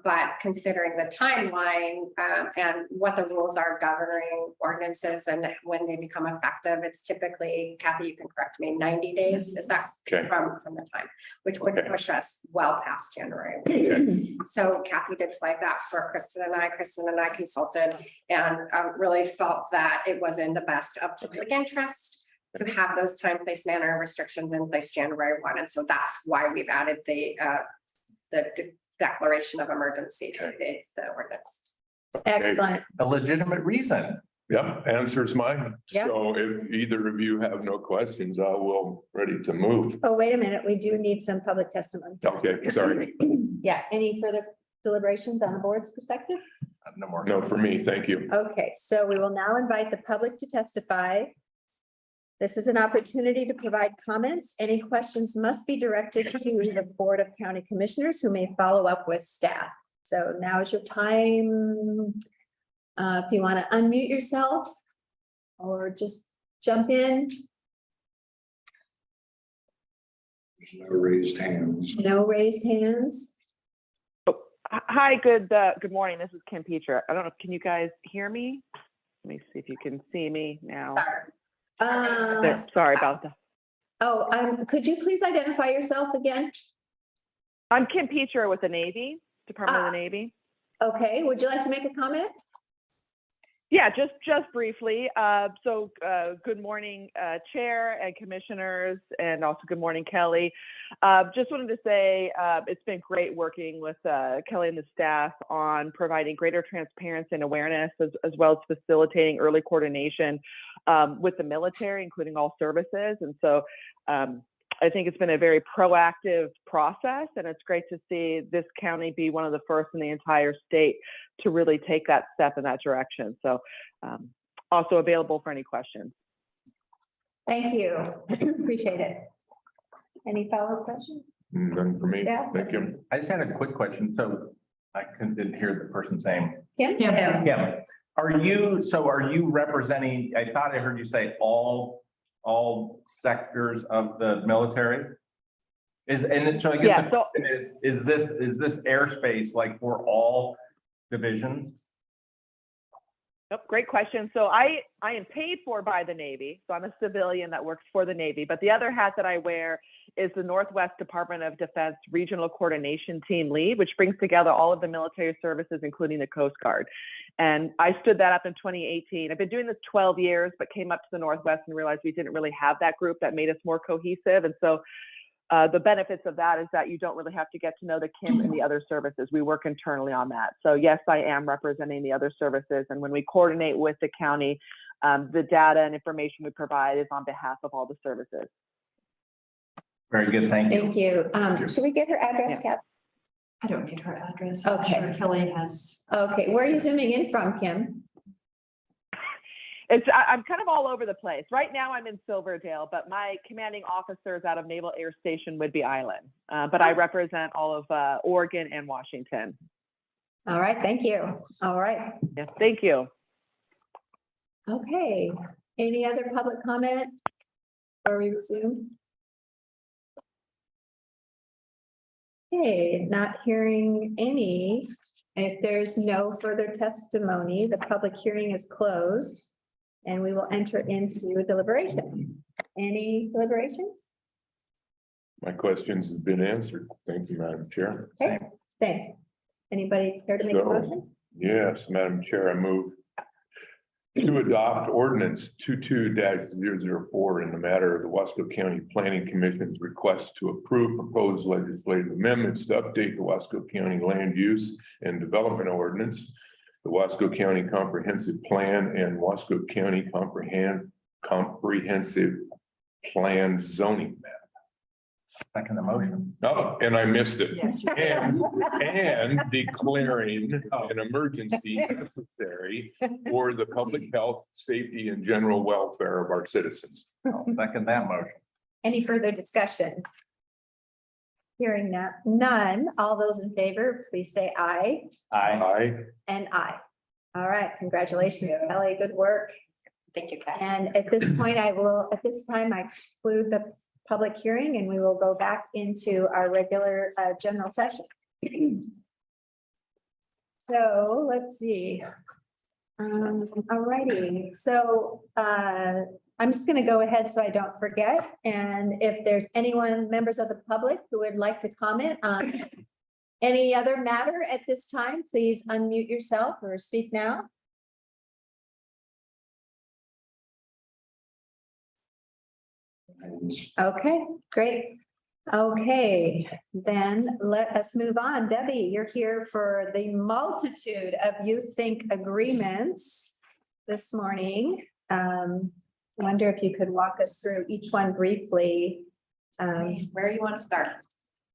But considering the timeline and what the rules are governing ordinances and when they become effective, it's typically, Kathy, you can correct me, 90 days, is that okay. from the time, which would Okay. push us well past January. So Kathy did flag that for Kristen and I. Kristen and I consulted and really felt that it was in the best of public interest to have those time, place, manner restrictions in place January 1. And so that's why we've added the declaration of emergency to the ordinance. Excellent. A legitimate reason. Yep, answers mine. Yep. So if either of you have no questions, I will ready to move. Oh, wait a minute. We do need some public testimony. Okay, sorry. Yeah, any further deliberations on the board's perspective? No more. No, for me, thank you. Okay, so we will now invite the public to testify. This is an opportunity to provide comments. Any questions must be directed to the Board of County Commissioners, who may follow up with staff. So now is your time. If you want to unmute yourself or just jump in, There's no raised hands. no raised hands. Hi, good morning. This is Kim Petra. I don't know, can you guys hear me? Let me see if you can see me now. Sorry about that. Could you please identify yourself again? I'm Kim Petra with the Navy, Department of the Navy. Okay, would you like to make a comment? Yeah, just briefly. Good morning, Chair and Commissioners, and also good morning, Kelly. Just wanted to say it's been great working with Kelly and the staff on providing greater transparency and awareness, as well as facilitating early coordination with the military, including all services. And so I think it's been a very proactive process, and it's great to see this county be one of the first in the entire state to really take that step in that direction. So also available for any questions. Thank you. Appreciate it. Any follow-up questions? None for me. Yeah. Thank you. I just had a quick question. So I didn't hear the person's name. Kim? Kim, are you representing, I thought I heard you say all sectors of the military? So I guess Yeah, the so question is this airspace like for all divisions? great question. So I am paid for by the Navy. So I'm a civilian that works for the Navy, but the other hat that I wear is the Northwest Department of Defense Regional Coordination Team Lead, which brings together all of the military services, including the Coast Guard. And I stood that up in 2018. I've been doing this 12 years, but came up to the Northwest and realized we didn't really have that group that made us more cohesive. And so the benefits of that is that you don't really have to get to know the Kim and the other services. We work internally on that. So yes, I am representing the other services. And when we coordinate with the county, the data and information we provide is on behalf of all the services. Very good, thank you. Thank you. Should we get her address, Kathy? I don't need her address. I'm Okay. sure Kelly has. Okay, where are you zooming in from, Kim? I'm kind of all over the place. Right now I'm in Silverdale, but my commanding officer is out of Naval Air Station Whidbey Island. But I represent all of Oregon and Washington. All right, thank you. All right. Yes, thank you. Okay, any other public comment? Or we resume? Okay, not hearing any. If there's no further testimony, the public hearing is closed. And we will enter into deliberation. Any deliberations? My questions have been answered. Thank you, Madam Chair. Okay, same. Anybody care to make a So- motion? Yes, Madam Chair, I move to adopt ordinance 22-004 in the matter of the Wasco County Planning Commission's request to approve proposed legislative amendments to update the Wasco County Land Use and Development Ordinance, the Wasco County Comprehensive Plan, and Wasco County Comprehensive Plan zoning map. Second the motion. Oh, and I missed it. Yes. you- And declaring an emergency necessary for the public health, safety, and general welfare of our citizens. I'll second that motion. Any further discussion? Hearing none, all those in favor, please say aye I, and aye. All right, congratulations, Kelly, good work. Thank you, Kat. And at this point, I conclude the public hearing and we will go back into our regular general session. So let's see. All righty, so I'm just gonna go ahead so I don't forget. And if there's anyone, members of the public who would like to comment on any other matter at this time, please unmute yourself or speak now. Okay, great. Okay, then let us move on. Debbie, you're here for the multitude of You Think agreements this morning. Wonder if you could walk us through each one briefly Where you want to start?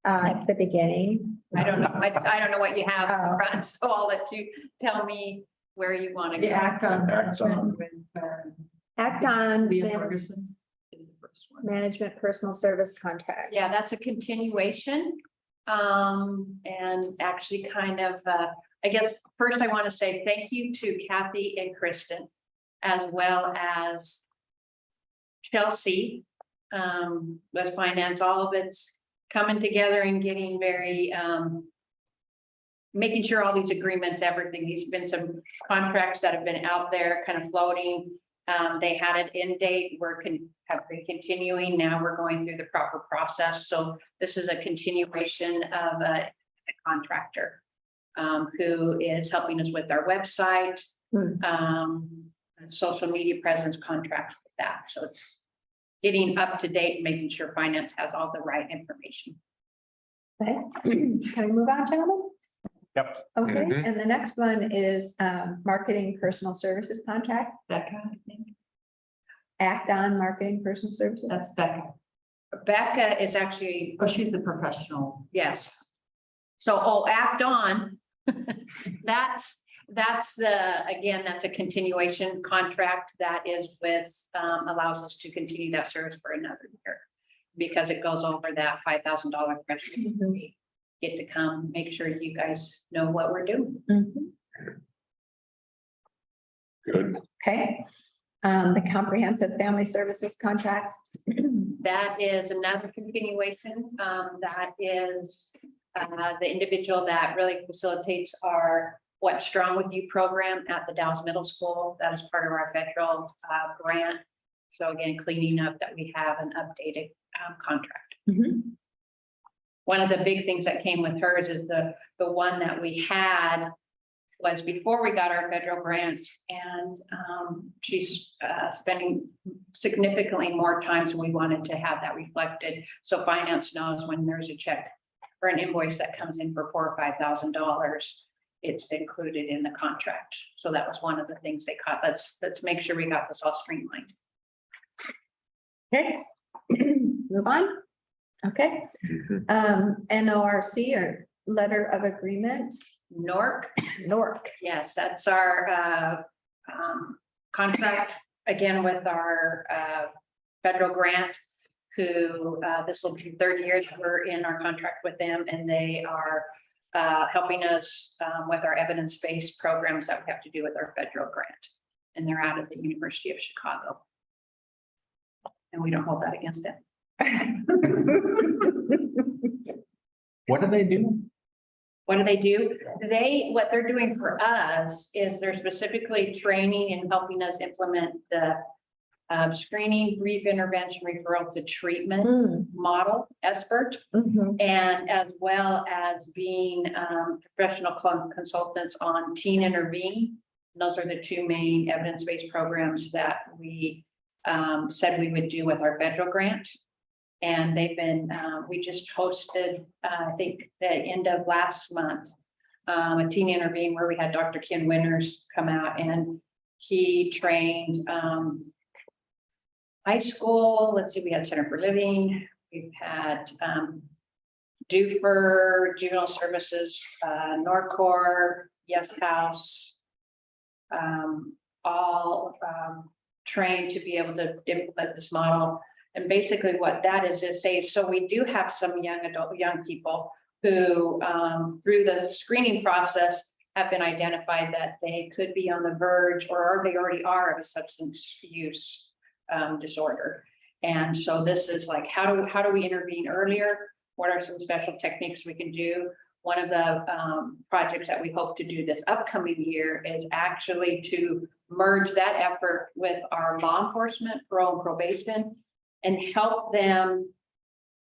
at the beginning. I don't know. I don't know what you have Oh. in front, so I'll let you tell me where you want to The go. act on Act on. management with, Act on Leah Ferguson is the first one. management personal service contract. Yeah, that's a continuation. And actually kind of, I guess, first I want to say thank you to Kathy and Kristen, as well as Chelsea, with finance, all of it's coming together and getting very, making sure all these agreements, everything, there's been some contracts that have been out there kind of floating. They had an end date, have been continuing, now we're going through the proper process, so this is a continuation of a contractor. Who is helping us with our website, social media presence contract with that, so it's getting up to date, and making sure finance has all the right information. Okay, can we move on, gentlemen? Yep. Okay, Mhm. and the next one is marketing personal services contract, Becca, I think. Act on marketing personal services. That's Becca. Becca is actually, Oh, she's the professional. yes. So, Act On, that's that's a continuation contract that is with, allows us to continue that service for another year. Because it goes over that $5,000 threshold. We get to come, make sure you guys know what we're doing. Mhm. good. Okay, the comprehensive family services contract. That is another continuation. That is the individual that really facilitates our What's Strong With You program at the Dallas Middle School. That is part of our federal grant. So again, cleaning up that we have an updated contract. Mhm. One of the big things that came with hers is the one that we had was before we got our federal grant, and she's spending significantly more time, so we wanted to have that reflected. So finance knows when there's a check or an invoice that comes in for $4,000 or $5,000, it's included in the contract. So that was one of the things they caught. Let's make sure we got this all streamlined. Okay, move on. Okay, NORC or letter of agreement, NORC. Yes, that's our contract, again, with our federal grant, who this will be the third year that we're in our contract with them, and they are helping us with our evidence-based programs that we have to do with our federal grant. and they're out of the University of Chicago. And we don't hold that against them. What do they do? What do? What they're doing for us is they're specifically training and helping us implement the screening, brief intervention, referral to treatment model, SBIRT. And as well as being professional consultants on Teen Intervene. Those are the two main evidence-based programs that we said we would do with our federal grant. And they've been, we just hosted, I think the end of last month, a Teen Intervene where we had Dr. Ken Winters come out, and he trained high school. Let's see, we had Center for Living. We've had Duper, Juvenile Services, Norcor, Yes House, all trained to be able to implement this model. And basically what that is say, so we do have some young people who, through the screening process, have been identified that they could be on the verge, or they already are, of a substance use disorder. And so this is like, how do we intervene earlier? What are some special techniques we can do? One of the projects that we hope to do this upcoming year is actually to merge that effort with our law enforcement, parole and probation, and help them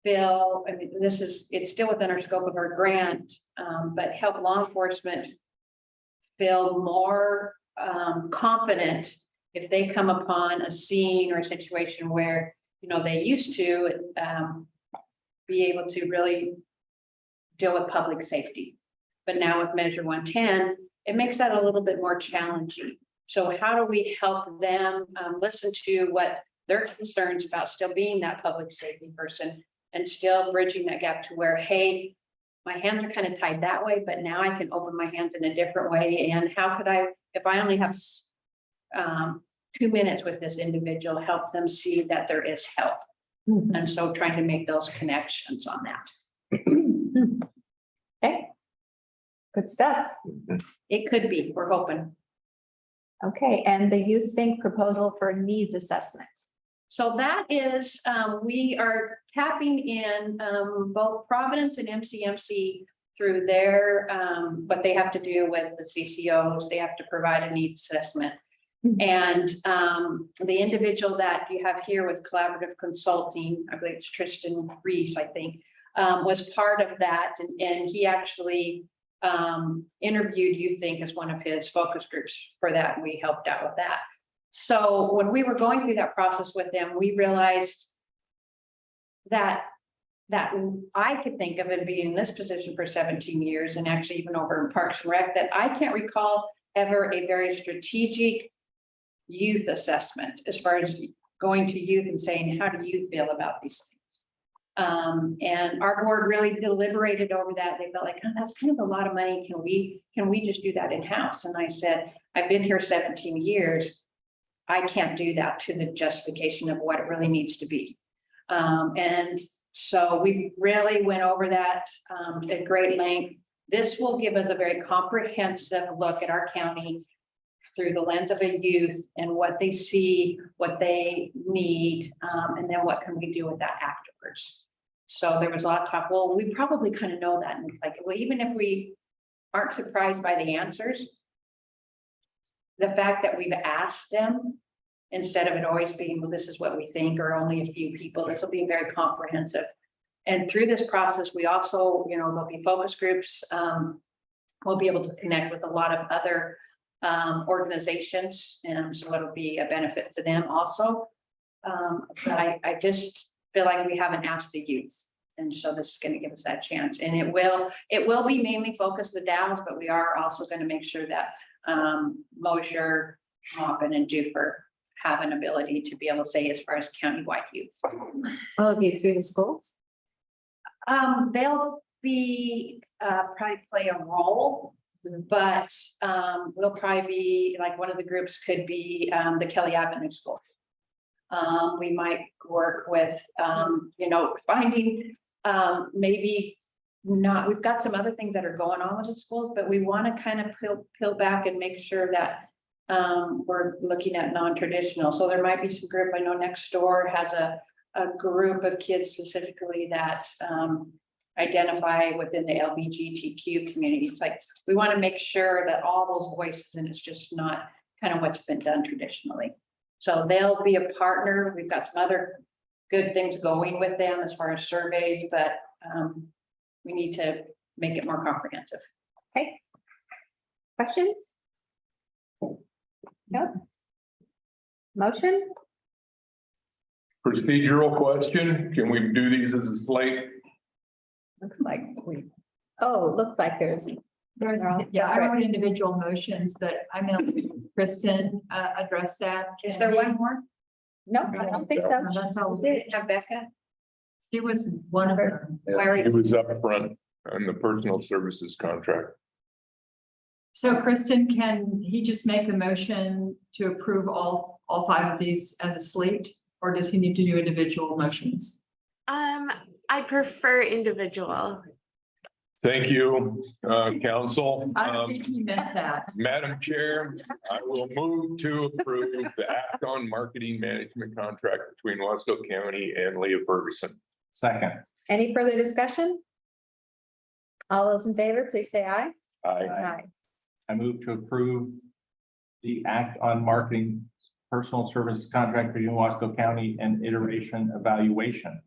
feel, I mean, it's still within our scope of our grant, but help law enforcement feel more confident if they come upon a scene or a situation where, they used to be able to really deal with public safety. But now with Measure 110, it makes that a little bit more challenging. So how do we help them listen to what their concerns about still being that public safety person and still bridging that gap to where, hey, my hands are kind of tied that way, but now I can open my hands in a different way. And how could I, if I only have 2 minutes with this individual, help them see that there is help. And so trying to make those connections on that. Okay. Good stuff. It could be, we're hoping. Okay, and the Youth Sync proposal for needs assessment. So that is, we are tapping in both Providence and MCMC through their, what they have to do with the CCOs. They have to provide a needs assessment. And the individual that you have here with Collaborative Consulting, I believe it's Tristan Reese, I think, was part of that. And he actually interviewed YouthSync as one of his focus groups for that. And we helped out with that. So when we were going through that process with them, we realized that I could think of it being in this position for 17 years, and actually even over in Parks and Rec, that I can't recall ever a very strategic youth assessment as far as going to youth and saying, how do you feel about these things? And our board really deliberated over that. They felt like, oh, that's kind of a lot of money. Can we just do that in-house? And I said, I've been here 17 years. I can't do that to the justification of what it really needs to be. And so we really went over that at great length. This will give us a very comprehensive look at our county through the lens of a youth and what they see, what they need, and then what can we do with that afterwards. So there was a lot of talk, well, we probably kind of know that. And like, well, even if we aren't surprised by the answers, the fact that we've asked them, instead of it always being, well, this is what we think, or only a few people, this will be very comprehensive. And through this process, we also, there'll be focus groups. We'll be able to connect with a lot of other organizations, and so it'll be a benefit to them also. But I just feel like we haven't asked the youth, and so this is going to give us that chance. And it will be mainly focused the Dalles, but we are also going to make sure that Mosher, Maupin, and Duper have an ability to be able to say as far as countywide youth. All of you through the schools? They'll be probably play a role, but we'll probably be like, one of the groups could be the Kelly Avenue School. We might work with finding maybe not, we've got some other things that are going on with the schools, but we want to kind of peel back and make sure that we're looking at non-traditional, so there might be some group, I know next door has a group of kids specifically that identify within the LGBTQ community. It's like, we want to make sure that all those voices, and it's just not kind of what's been done traditionally. So they'll be a partner. We've got some other good things going with them as far as surveys, but we need to make it more comprehensive. Okay. Questions? No? Motion? Procedural question, can we do these as a slate? Looks like we, oh, looks like there's. There's, They're all yeah, I separate. wrote individual motions, but I'm gonna let Kristen address that. Is there one more? No, I don't think so. No, that's all. That's it. Have Becca? She was one of them. Larry? It was up front on the personal services contract. So Kristen, can he just make a motion to approve all five of these as a slate? Or does he need to do individual motions? I prefer individual. Thank you, council. I don't think he meant that. Madam Chair, I will move to approve the Act on Marketing Management Contract between Wasco County and Leah Ferguson. Second. Any further discussion? All those in favor, please say aye. Aye. I move to approve the Act on Marketing Personal Service Contract between Wasco County and Iteration Evaluation.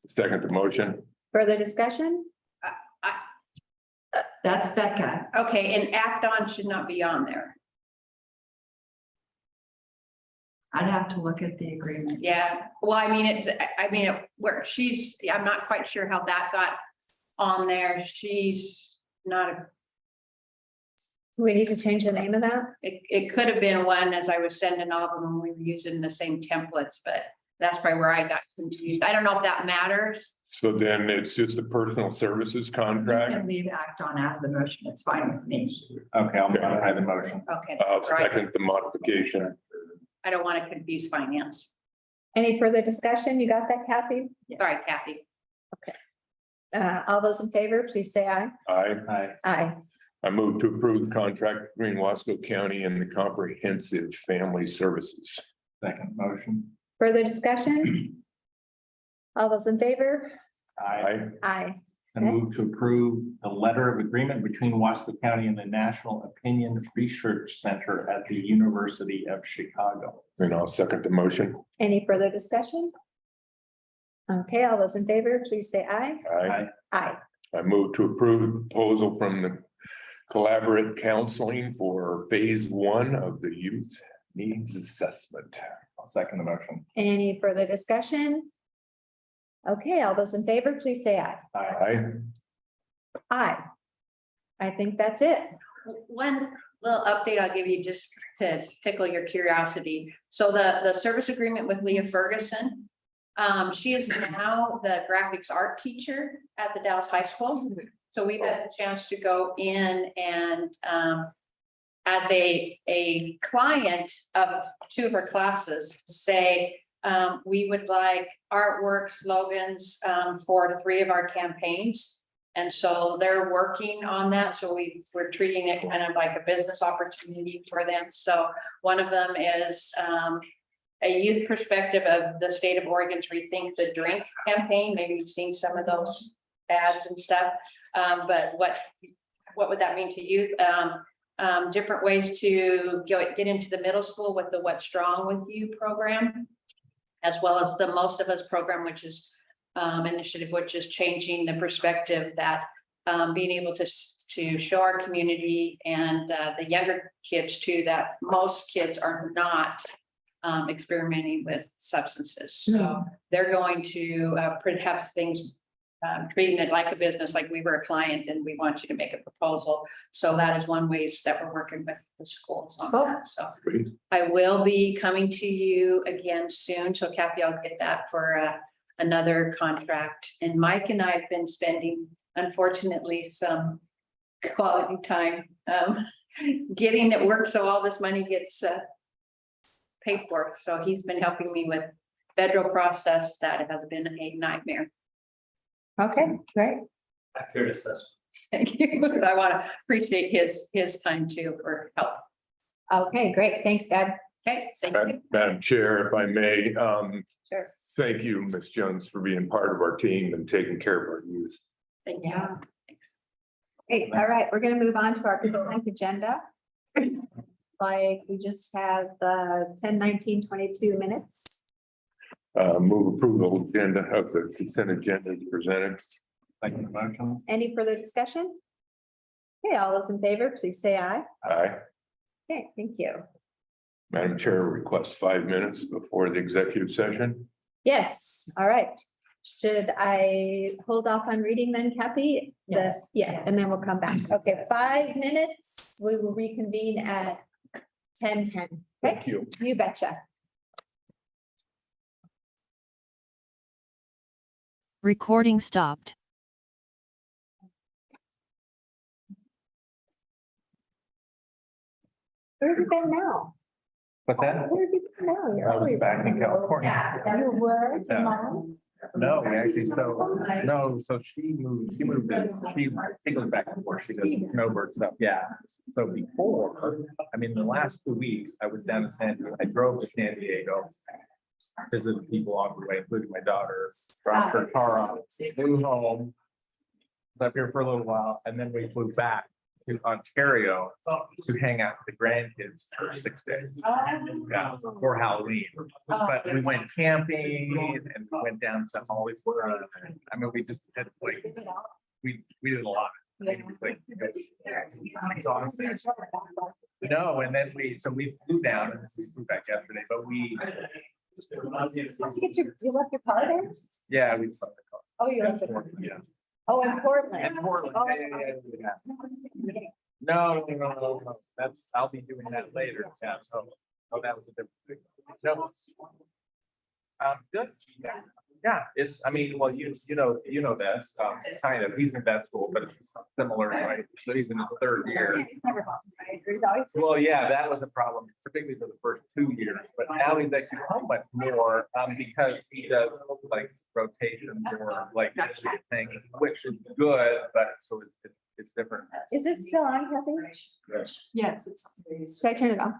Second the motion. Further discussion? That's Becca. Okay, and act on should not be on there. I'd have to look at the agreement. Yeah, well, I mean, where she's, I'm not quite sure how that got on there. She's not, We need to change the name of that? it could have been one as I was sending all of them when we were using the same templates, but that's probably where I got confused. I don't know if that matters. So then it's just a personal services You contract. can leave act on out of the motion. It's fine with me. Okay, I'll modify the motion. Okay, I'll right. second the modification. I don't want to confuse finance. Any further discussion? You got that, Kathy? Sorry, Kathy. All those in favor, please say aye. Aye. Aye. I move to approve the contract between Wasco County and the Comprehensive Family Services. Second motion. Further discussion? All those in favor? Aye. Aye. I move to approve the letter of agreement between Wasco County and the National Opinion Research Center at the University of Chicago. And I'll second the motion. Any further discussion? Okay, all those in favor, please say aye. Aye. Aye. I move to approve the proposal from the Collaborative Counseling for Phase 1 of the Youth Needs Assessment. I'll second the motion. Any further discussion? Okay, all those in favor, please say aye. Aye. Aye. I think that's it. One little update I'll give you just to tickle your curiosity. So the service agreement with Leah Ferguson. She is now the graphics art teacher at the Dallas High School. So we've had the chance to go in and as a client of two of her classes to say, we would like artwork slogans for 3 of our campaigns. And so they're working on that. So we're treating it kind of like a business opportunity for them. So one of them is a youth perspective of the state of Oregon's Rethink the Drink campaign. Maybe you've seen some of those ads and stuff. But what would that mean to youth? Different ways to get into the middle school with the What's Strong With You program, as well as the Most of Us program, which is initiative, which is changing the perspective that being able to show our community and the younger kids too, that most kids are not experimenting with substances. So they're going to have things treating it like a business, like we were a client and we want you to make a proposal. So that is one ways that we're working with the schools on that. So I will be coming to you again soon. So Kathy, I'll get that for another contract. And Mike and I have been spending, unfortunately, some quality time getting it worked so all this money gets paid for. So he's been helping me with federal process that has been a nightmare. Okay, great. Accurate assessment. Thank you. I want to appreciate his time too for help. Okay, great. Thanks, Deb. Okay, thank you. Madam Chair, if I may, Sure. thank you, Ms. Jones, for being part of our team and taking care of our youth. Thank you. Yeah. Thanks. Great. All right, we're gonna move on to our consent agenda. Like, we just have the 10-19-22 minutes. Move approval agenda of the consent agenda as presented. Like the motion. Any further discussion? Okay, all those in favor, please say aye. Aye. Okay, thank you. Madam Chair, request 5 minutes before the executive session. Yes, all right. Should I hold off on reading then, Kathy? Yes. Yes, and then we'll come back. Okay, 5 minutes. We will reconvene at 10:10. Okay, Thank you. you betcha. Recording stopped. Where have you been now? What's that? Where have you been now? You're I was always- back in California. You were, Yeah. months? No, we actually, so she moved she goes back and forth, she does snowbird stuff, yeah. So before, I mean, the last 2 weeks, I was down in I drove to San Diego. Visited people on the way, including my daughter, dropped her car off, flew home. Was up here for a little while, and then we flew back to Ontario to hang out with the grandkids for 6 days. Yeah, for Halloween, but we went camping and we went down to Hollywood. I mean, we just did like, we did a lot. It was like, exhausting. No, and then we flew down and we flew back yesterday, but we. You left your car there? Yeah, we just left the car. Oh, you left it. Yeah. Oh, in Portland. In Portland, Oh. yeah. No, that's, I'll be doing that later, yeah, so, oh, that was a different thing. No. Good, yeah, it's, I mean, well, you know this, kind of, he's in vet school, but it's similar, right? So he's in his 3rd year. Well, yeah, that was a problem, particularly for the first 2 years, but now he's actually home much more, because he does like rotations or like thing, which is good, but so it's different. Is it still on, Kathy? Yes. Yes, it's. Should I turn it off?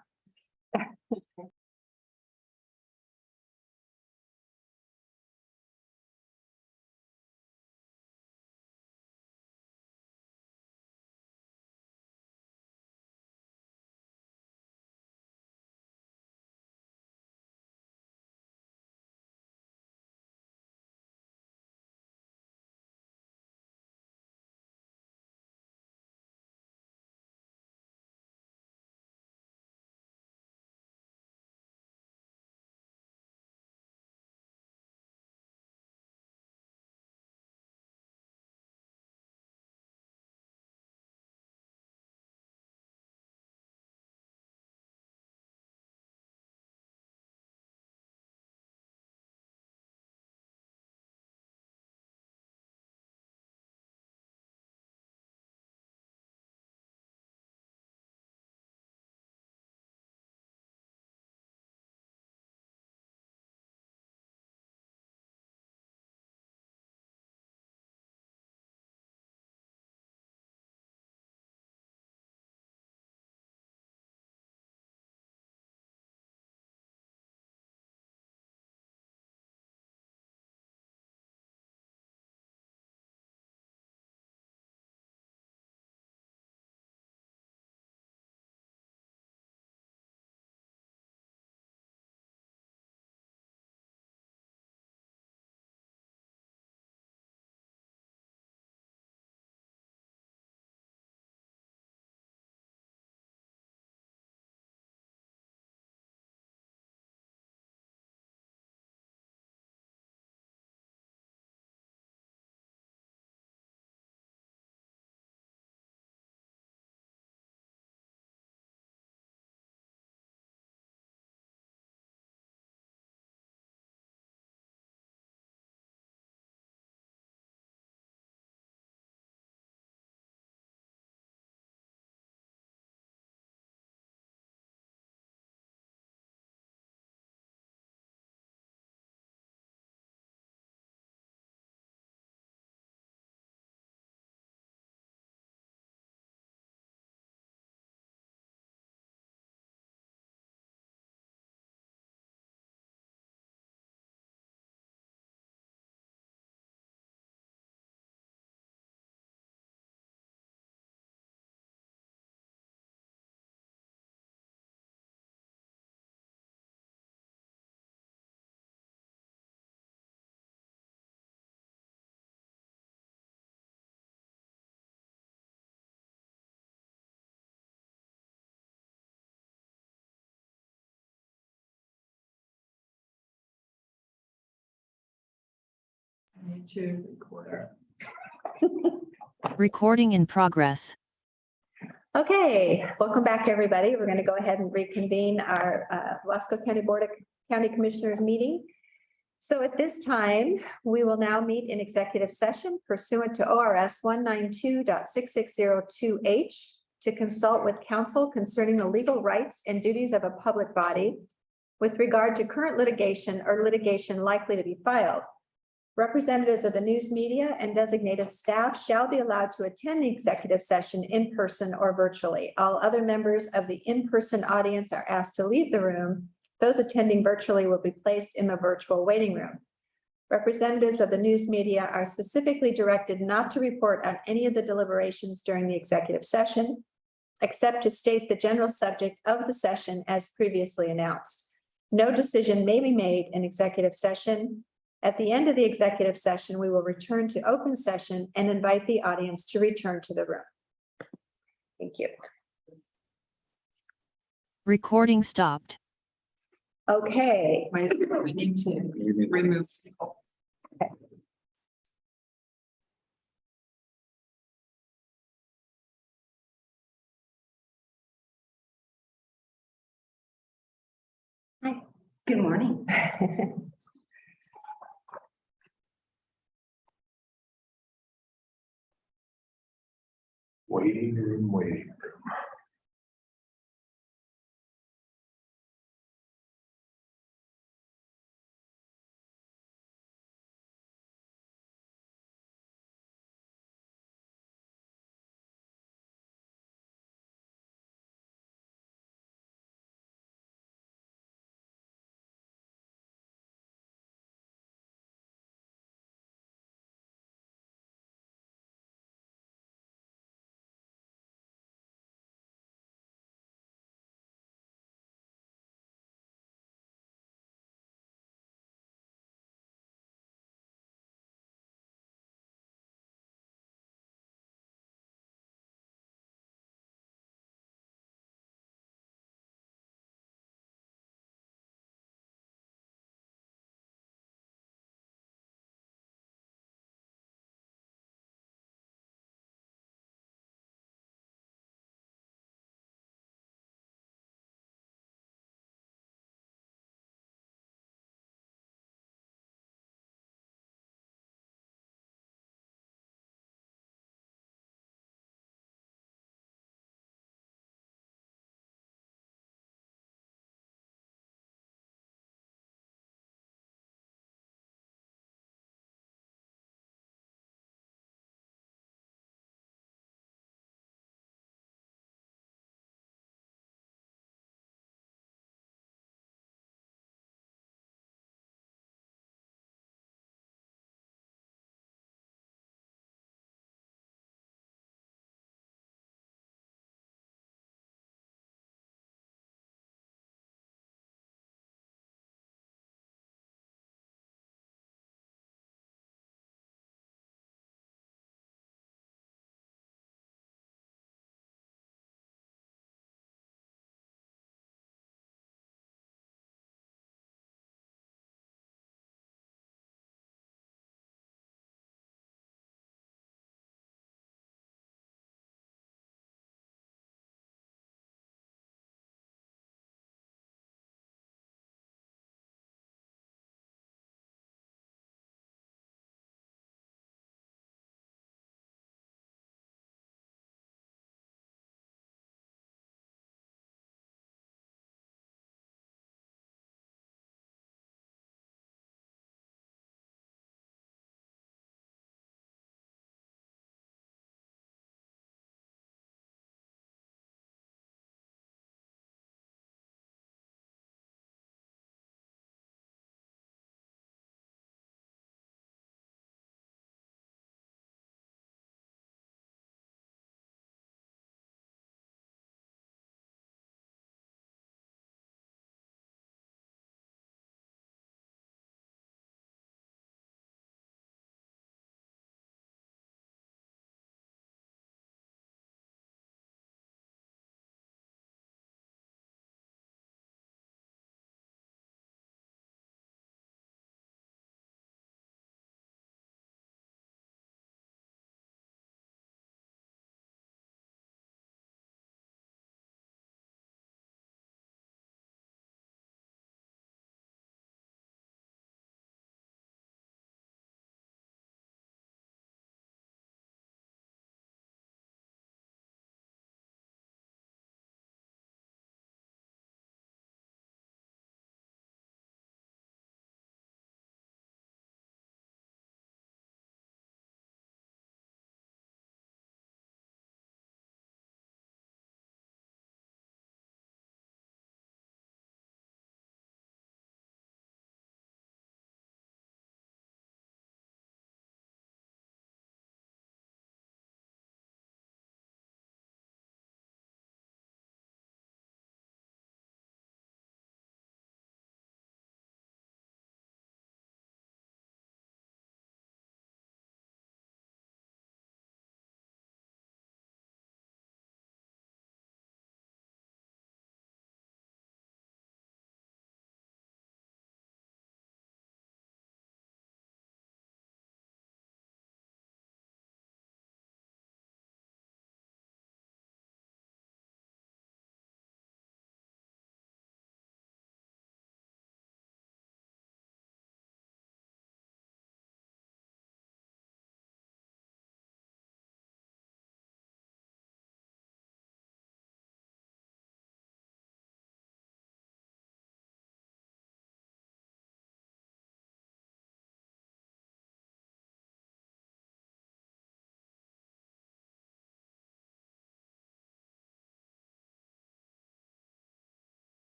need to record. Recording in progress. Okay, welcome back, everybody. We're going to go ahead and reconvene our Wasco County Board of County Commissioners meeting. So at this time, we will now meet in executive session pursuant to ORS 192.6602H to consult with counsel concerning the legal rights and duties of a public body with regard to current litigation or litigation likely to be filed. Representatives of the news media and designated staff shall be allowed to attend the executive session in person or virtually. All other members of the in-person audience are asked to leave the room. Those attending virtually will be placed in the virtual waiting room. Representatives of the news media are specifically directed not to report on any of the deliberations during the executive session, except to state the general subject of the session as previously announced. No decision may be made in executive session. At the end of the executive session, we will return to open session and invite the audience to return to the room. Thank you. Recording stopped. Okay. Wait, we need to remove people. Good morning. Waiting room.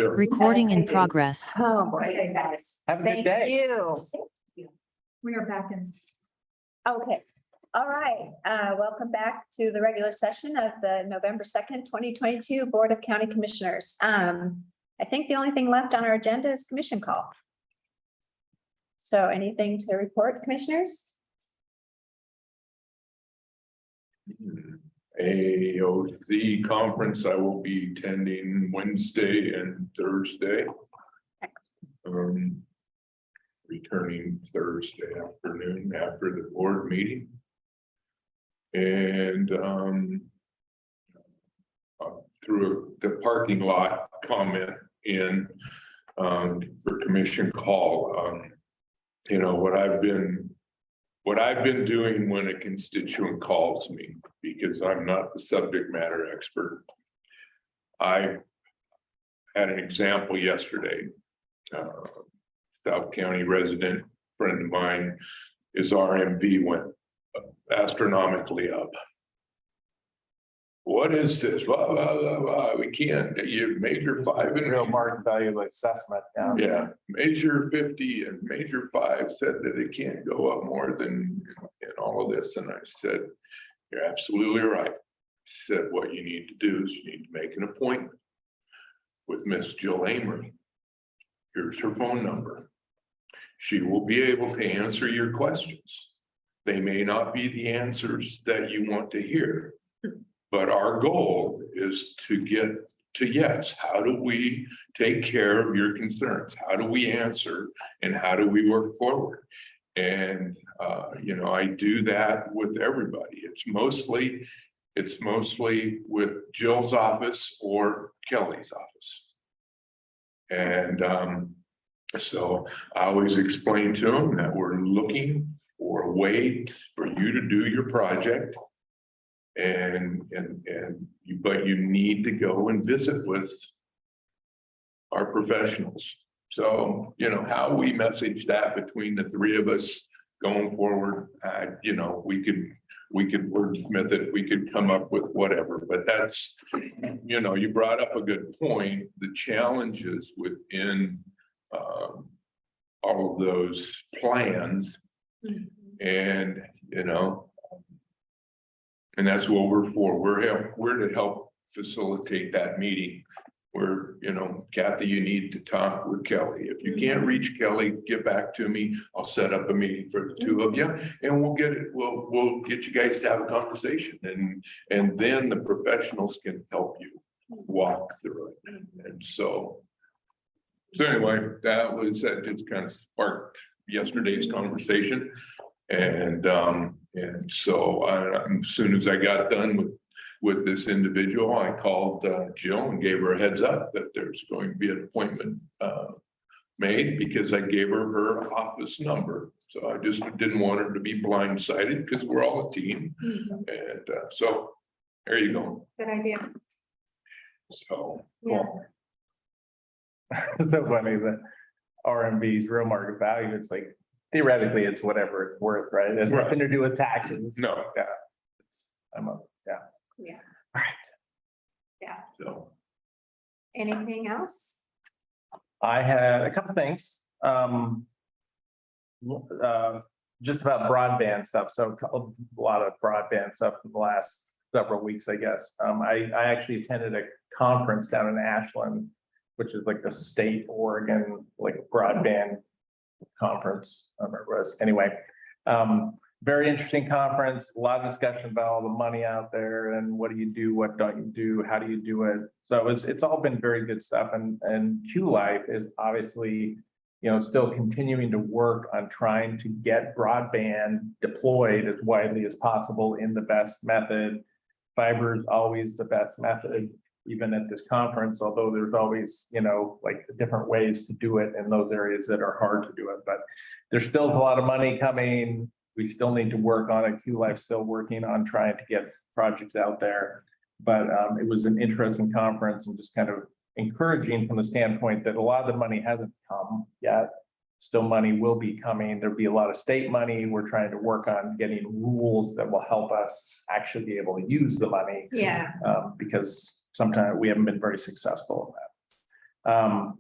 Recording in progress. Oh, boy, guys. Have a good Thank day. you. We are back in. Okay, all right, welcome back to the regular session of the November 2nd, 2022 Board of County Commissioners. I think the only thing left on our agenda is commission call. So anything to report, commissioners? AOC conference I will be attending Wednesday and Thursday. Returning Thursday afternoon after the board meeting. And through the parking lot comment in for commission call, you know, what I've been doing when a constituent calls me, because I'm not the subject matter expert. I had an example yesterday. South County resident friend of mine, his RMV went astronomically up. What is this? Blah, blah, blah, blah. We can't, you measure 5 and Real market value assessment. yeah, measure 50 and measure 5 said that it can't go up more than in all of this. And I said, you're absolutely right. I said, what you need to do is you need to make an appointment with Miss Jill Amory. Here's her phone number. She will be able to answer your questions. They may not be the answers that you want to hear, but our goal is to get to yes. How do we take care of your concerns? How do we answer and how do we work forward? And you know, I do that with everybody. It's mostly with Jill's office or Kelly's office. And so I always explain to them that we're looking for a way for you to do your project. But you need to go and visit with our professionals. So, you know, how we message that between the three of us going forward, you know, we could wordsmith it, we could come up with whatever, but that's, you know, you brought up a good point, the challenges within all of those plans. And, you know, and that's what we're for. We're to help facilitate that meeting. Where, you know, Kathy, you need to talk with Kelly. If you can't reach Kelly, get back to me. I'll set up a meeting for the two of you and we'll get it. We'll get you guys to have a conversation and then the professionals can help you walk through it. And so anyway, that just kind of sparked yesterday's conversation. And so as soon as I got done with this individual, I called Jill and gave her a heads up that there's going to be an appointment made because I gave her office number. So I just didn't want her to be blindsided because we're all a team. And so there you go. Good idea. So Yeah. It's so funny that RMV's real market value, it's like theoretically it's whatever it's worth, right? It has nothing to do with taxes. No. Yeah. Yeah. All right. Yeah. So Anything else? I had a couple things. Just about broadband stuff. So a lot of broadband stuff in the last several weeks, I guess. I actually attended a conference down in Ashland, which is like the state Oregon, like broadband conference. I don't remember what it was. Anyway, very interesting conference, a lot of discussion about all the money out there and what do you do, what don't you do, how do you do it? So it's all been very good stuff. And Q-Life is obviously, you know, still continuing to work on trying to get broadband deployed as widely as possible in the best method. Fiber is always the best method, even at this conference, although there's always, you know, like different ways to do it in those areas that are hard to do it, but there's still a lot of money coming. We still need to work on it. Q-Life still working on trying to get projects out there. But it was an interesting conference and just kind of encouraging from the standpoint that a lot of the money hasn't come yet. Still money will be coming. There'll be a lot of state money. We're trying to work on getting rules that will help us actually be able to use the money. Yeah. Because sometimes we haven't been very successful in that. Um,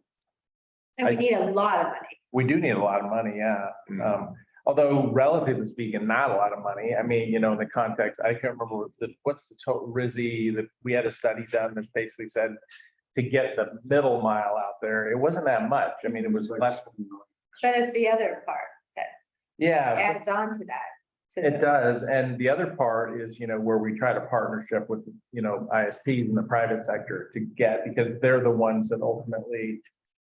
And we need a lot of money. we do need a lot of money, yeah. Although relatively speaking, not a lot of money. I mean, in the context, I can't remember what's the total RISI that we had a study done that basically said to get the middle mile out there, it wasn't that much. I mean, it was less. But it's the other part that Yeah. so- adds on to that. It does. And the other part is, where we try to partnership with, ISPs in the private sector to get, because they're the ones that ultimately,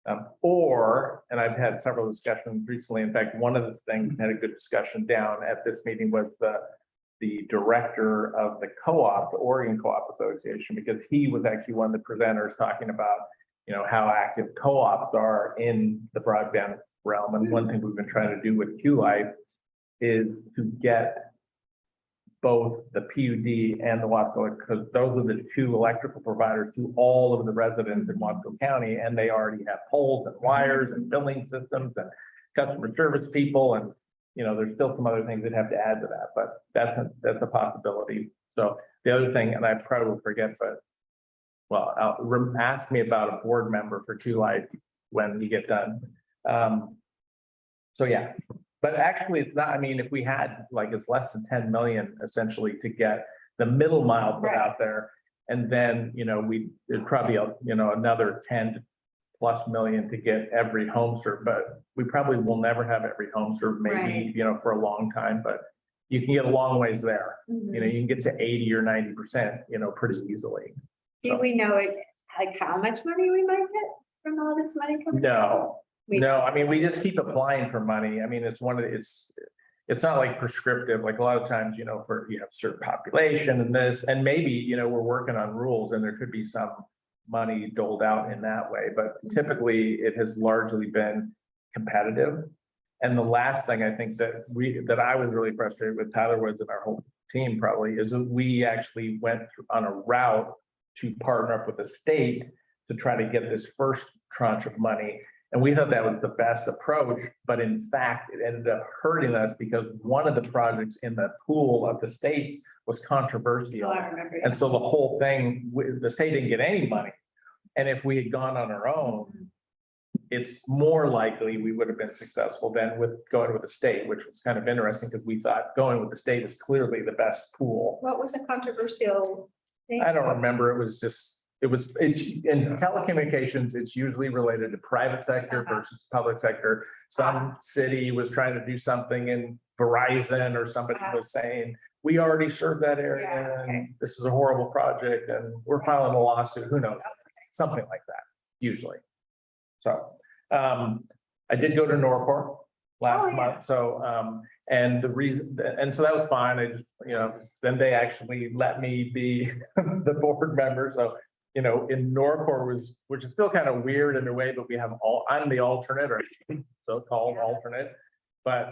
and I've had several discussions recently. In fact, one of the things, had a good discussion down at this meeting was the director of the co-op, the Oregon Co-op Association, because he was actually one of the presenters talking about, how active co-ops are in the broadband realm. And one thing we've been trying to do with Q-Life is to get both the PUD and the Wasco, because those are the two electrical providers to all of the residents in Wasco County, and they already have poles and wires and billing systems and customer service people, and there's still some other things that have to add to that, but that's a possibility. So the other thing, and I probably will forget, but ask me about a board member for Q-Life when we get done. So yeah. But actually, it's not, I mean, if we had, it's less than 10 million essentially to get the middle mile put out there. And then, it'd probably, another 10 plus million to get every home served, but we probably will never have every home served, maybe, for a long time, but you can get a long ways there. You can get to 80 or 90%, pretty easily. Do we know how much money we might get from all this money coming? No, I mean, we just keep applying for money. I mean, it's it's not like prescriptive, like a lot of times, for, you have certain population and this, and maybe, we're working on rules and there could be some money doled out in that way, but typically it has largely been competitive. And the last thing I think that I was really frustrated with, Tyler was, and our whole team probably, is that we actually went on a route to partner up with the state to try to get this first tranche of money. And we thought that was the best approach, but in fact, it ended up hurting us because one of the projects in the pool of the states was controversial. I remember. And so the whole thing, the state didn't get any money. And if we had gone on our own, it's more likely we would have been successful than with going with the state, which was kind of interesting because we thought going with the state is clearly the best pool. What was the controversial thing? I don't remember. It's in telecommunications, it's usually related to private sector versus public sector. Some city was trying to do something in Verizon, or somebody was saying, we already serve that area and this is a horrible project and we're filing a lawsuit, who knows, something like that, usually. So, I did go to Norcor last month, so, and the reason, and so that was fine. I just, then they actually let me be the board member, so in Norcor which is still kind of weird in a way, but we have I'm the alternate, or so-called alternate. But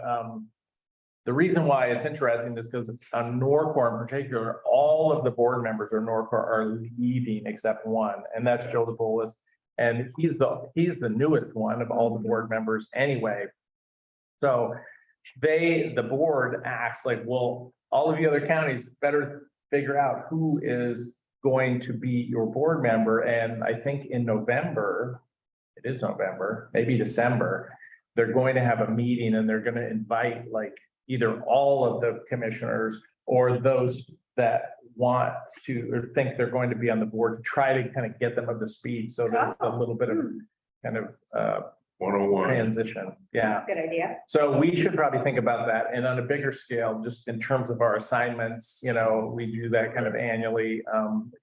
the reason why it's interesting is because on Norcor in particular, all of the board members of Norcor are leaving except one, and that's Joe DeBolis. And he's the newest one of all the board members anyway. So the board acts like, well, all of the other counties better figure out who is going to be your board member. And I think in November, it is November, maybe December, they're going to have a meeting and they're going to invite either all of the commissioners or those that want to or think they're going to be on the board to try to kind of get them up to speed. So there's a little bit of kind of 101. transition. Yeah. Good idea. So we should probably think about that. And on a bigger scale, just in terms of our assignments, we do that kind of annually,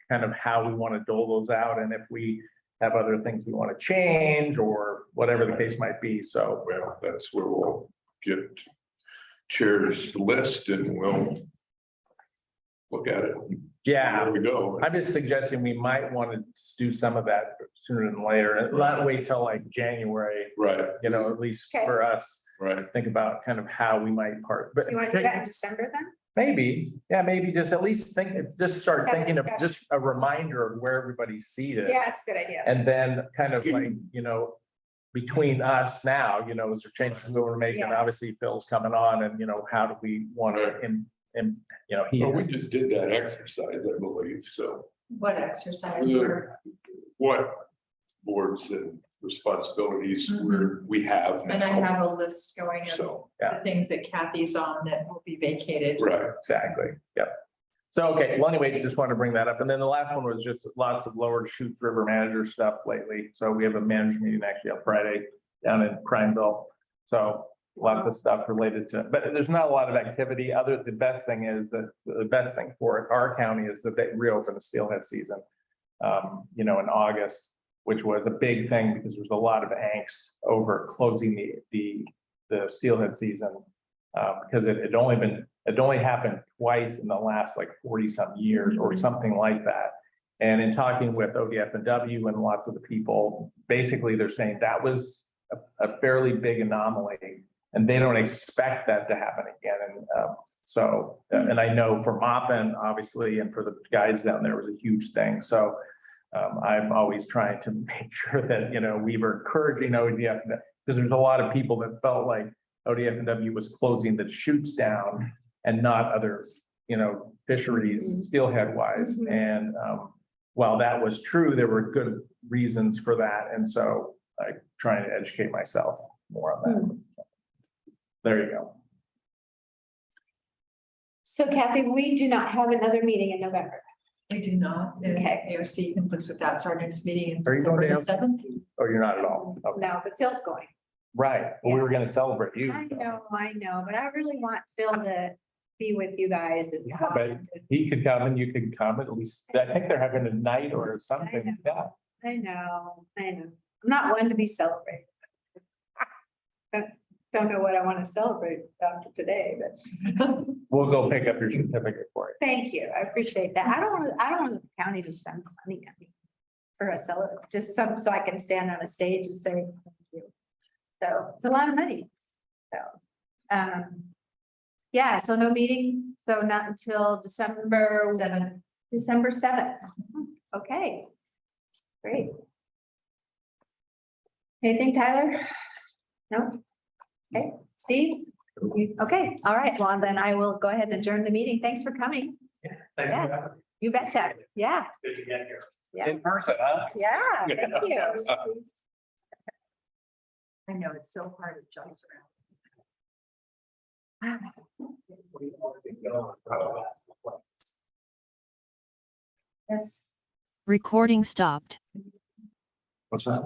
kind of how we want to dole those out. And if we have other things we want to change or whatever the case might be. So, Well, that's where we'll get chair's list and we'll look at it. yeah. There we go. I'm just suggesting we might want to do some of that sooner than later, and not wait till January, Right, at least for us, right. think about kind of how we might part. But You want to do that in December then? maybe just at least start Have a thinking of discussion. just a reminder of where everybody's seated. Yeah, it's a good idea. And then kind of between us now, is there changes we want to make? And Yeah. obviously Phil's coming on and, how do we want to, he. Well, we just did that exercise, I believe, so. What exercise? What boards and responsibilities we have And I now. have a list going of So, the things that Kathy's on that will be vacated. right. Exactly, yep. So, okay, well, anyway, just wanted to bring that up. And then the last one was just lots of Lower Chutes River manager stuff lately. So we have a manager meeting actually on Friday down in Prineville. So lots of stuff related to, but there's not a lot of activity. The best thing is that the best thing for our county is that they reopened the steelhead season, in August, which was a big thing because there's a lot of angst over closing the steelhead season. Because it only happened twice in the last like 40 some years or something like that. And in talking with ODF&W and lots of the people, basically they're saying that was a fairly big anomaly and they don't expect that to happen again. And and I know for Moppin, obviously, and for the guides down there was a huge thing. So I'm always trying to make sure that, we were encouraging ODF because there's a lot of people that felt like ODF&W was closing the chutes down and not other, fisheries steelhead wise. And while that was true, there were good reasons for that. And so I trying to educate myself more on that. There you go. So Kathy, we do not have another meeting in November. We do not. The Okay. AOC conflicts with that. So our next meeting is Are you going to December 7th. Or you're not at all? Okay. No, but Phil's going. Right. Well, we were going to celebrate you. I know, but I really want Phil to be with you guys. And But he could come and you could come at least. I think they're having a night or something. Yeah. I know. I'm not one to be celebrated. Don't know what I want to celebrate after today, but We'll go pick up your certificate for it. thank you. I appreciate that. I don't want the county to spend money on me for a celebration, just so I can stand on a stage and say thank you. So it's a lot of money. So, yeah, so no meeting, so not until December 7th. Okay. Great. Anything, Tyler? No? Okay, Steve? Okay, all right, well, then I will go ahead and adjourn the meeting. Thanks for coming. Yeah. You betcha. Yeah, Good to get here. Yeah. In person, huh? yeah, thank you. I know it's so hard to jump around. Yes. Recording stopped. What's that?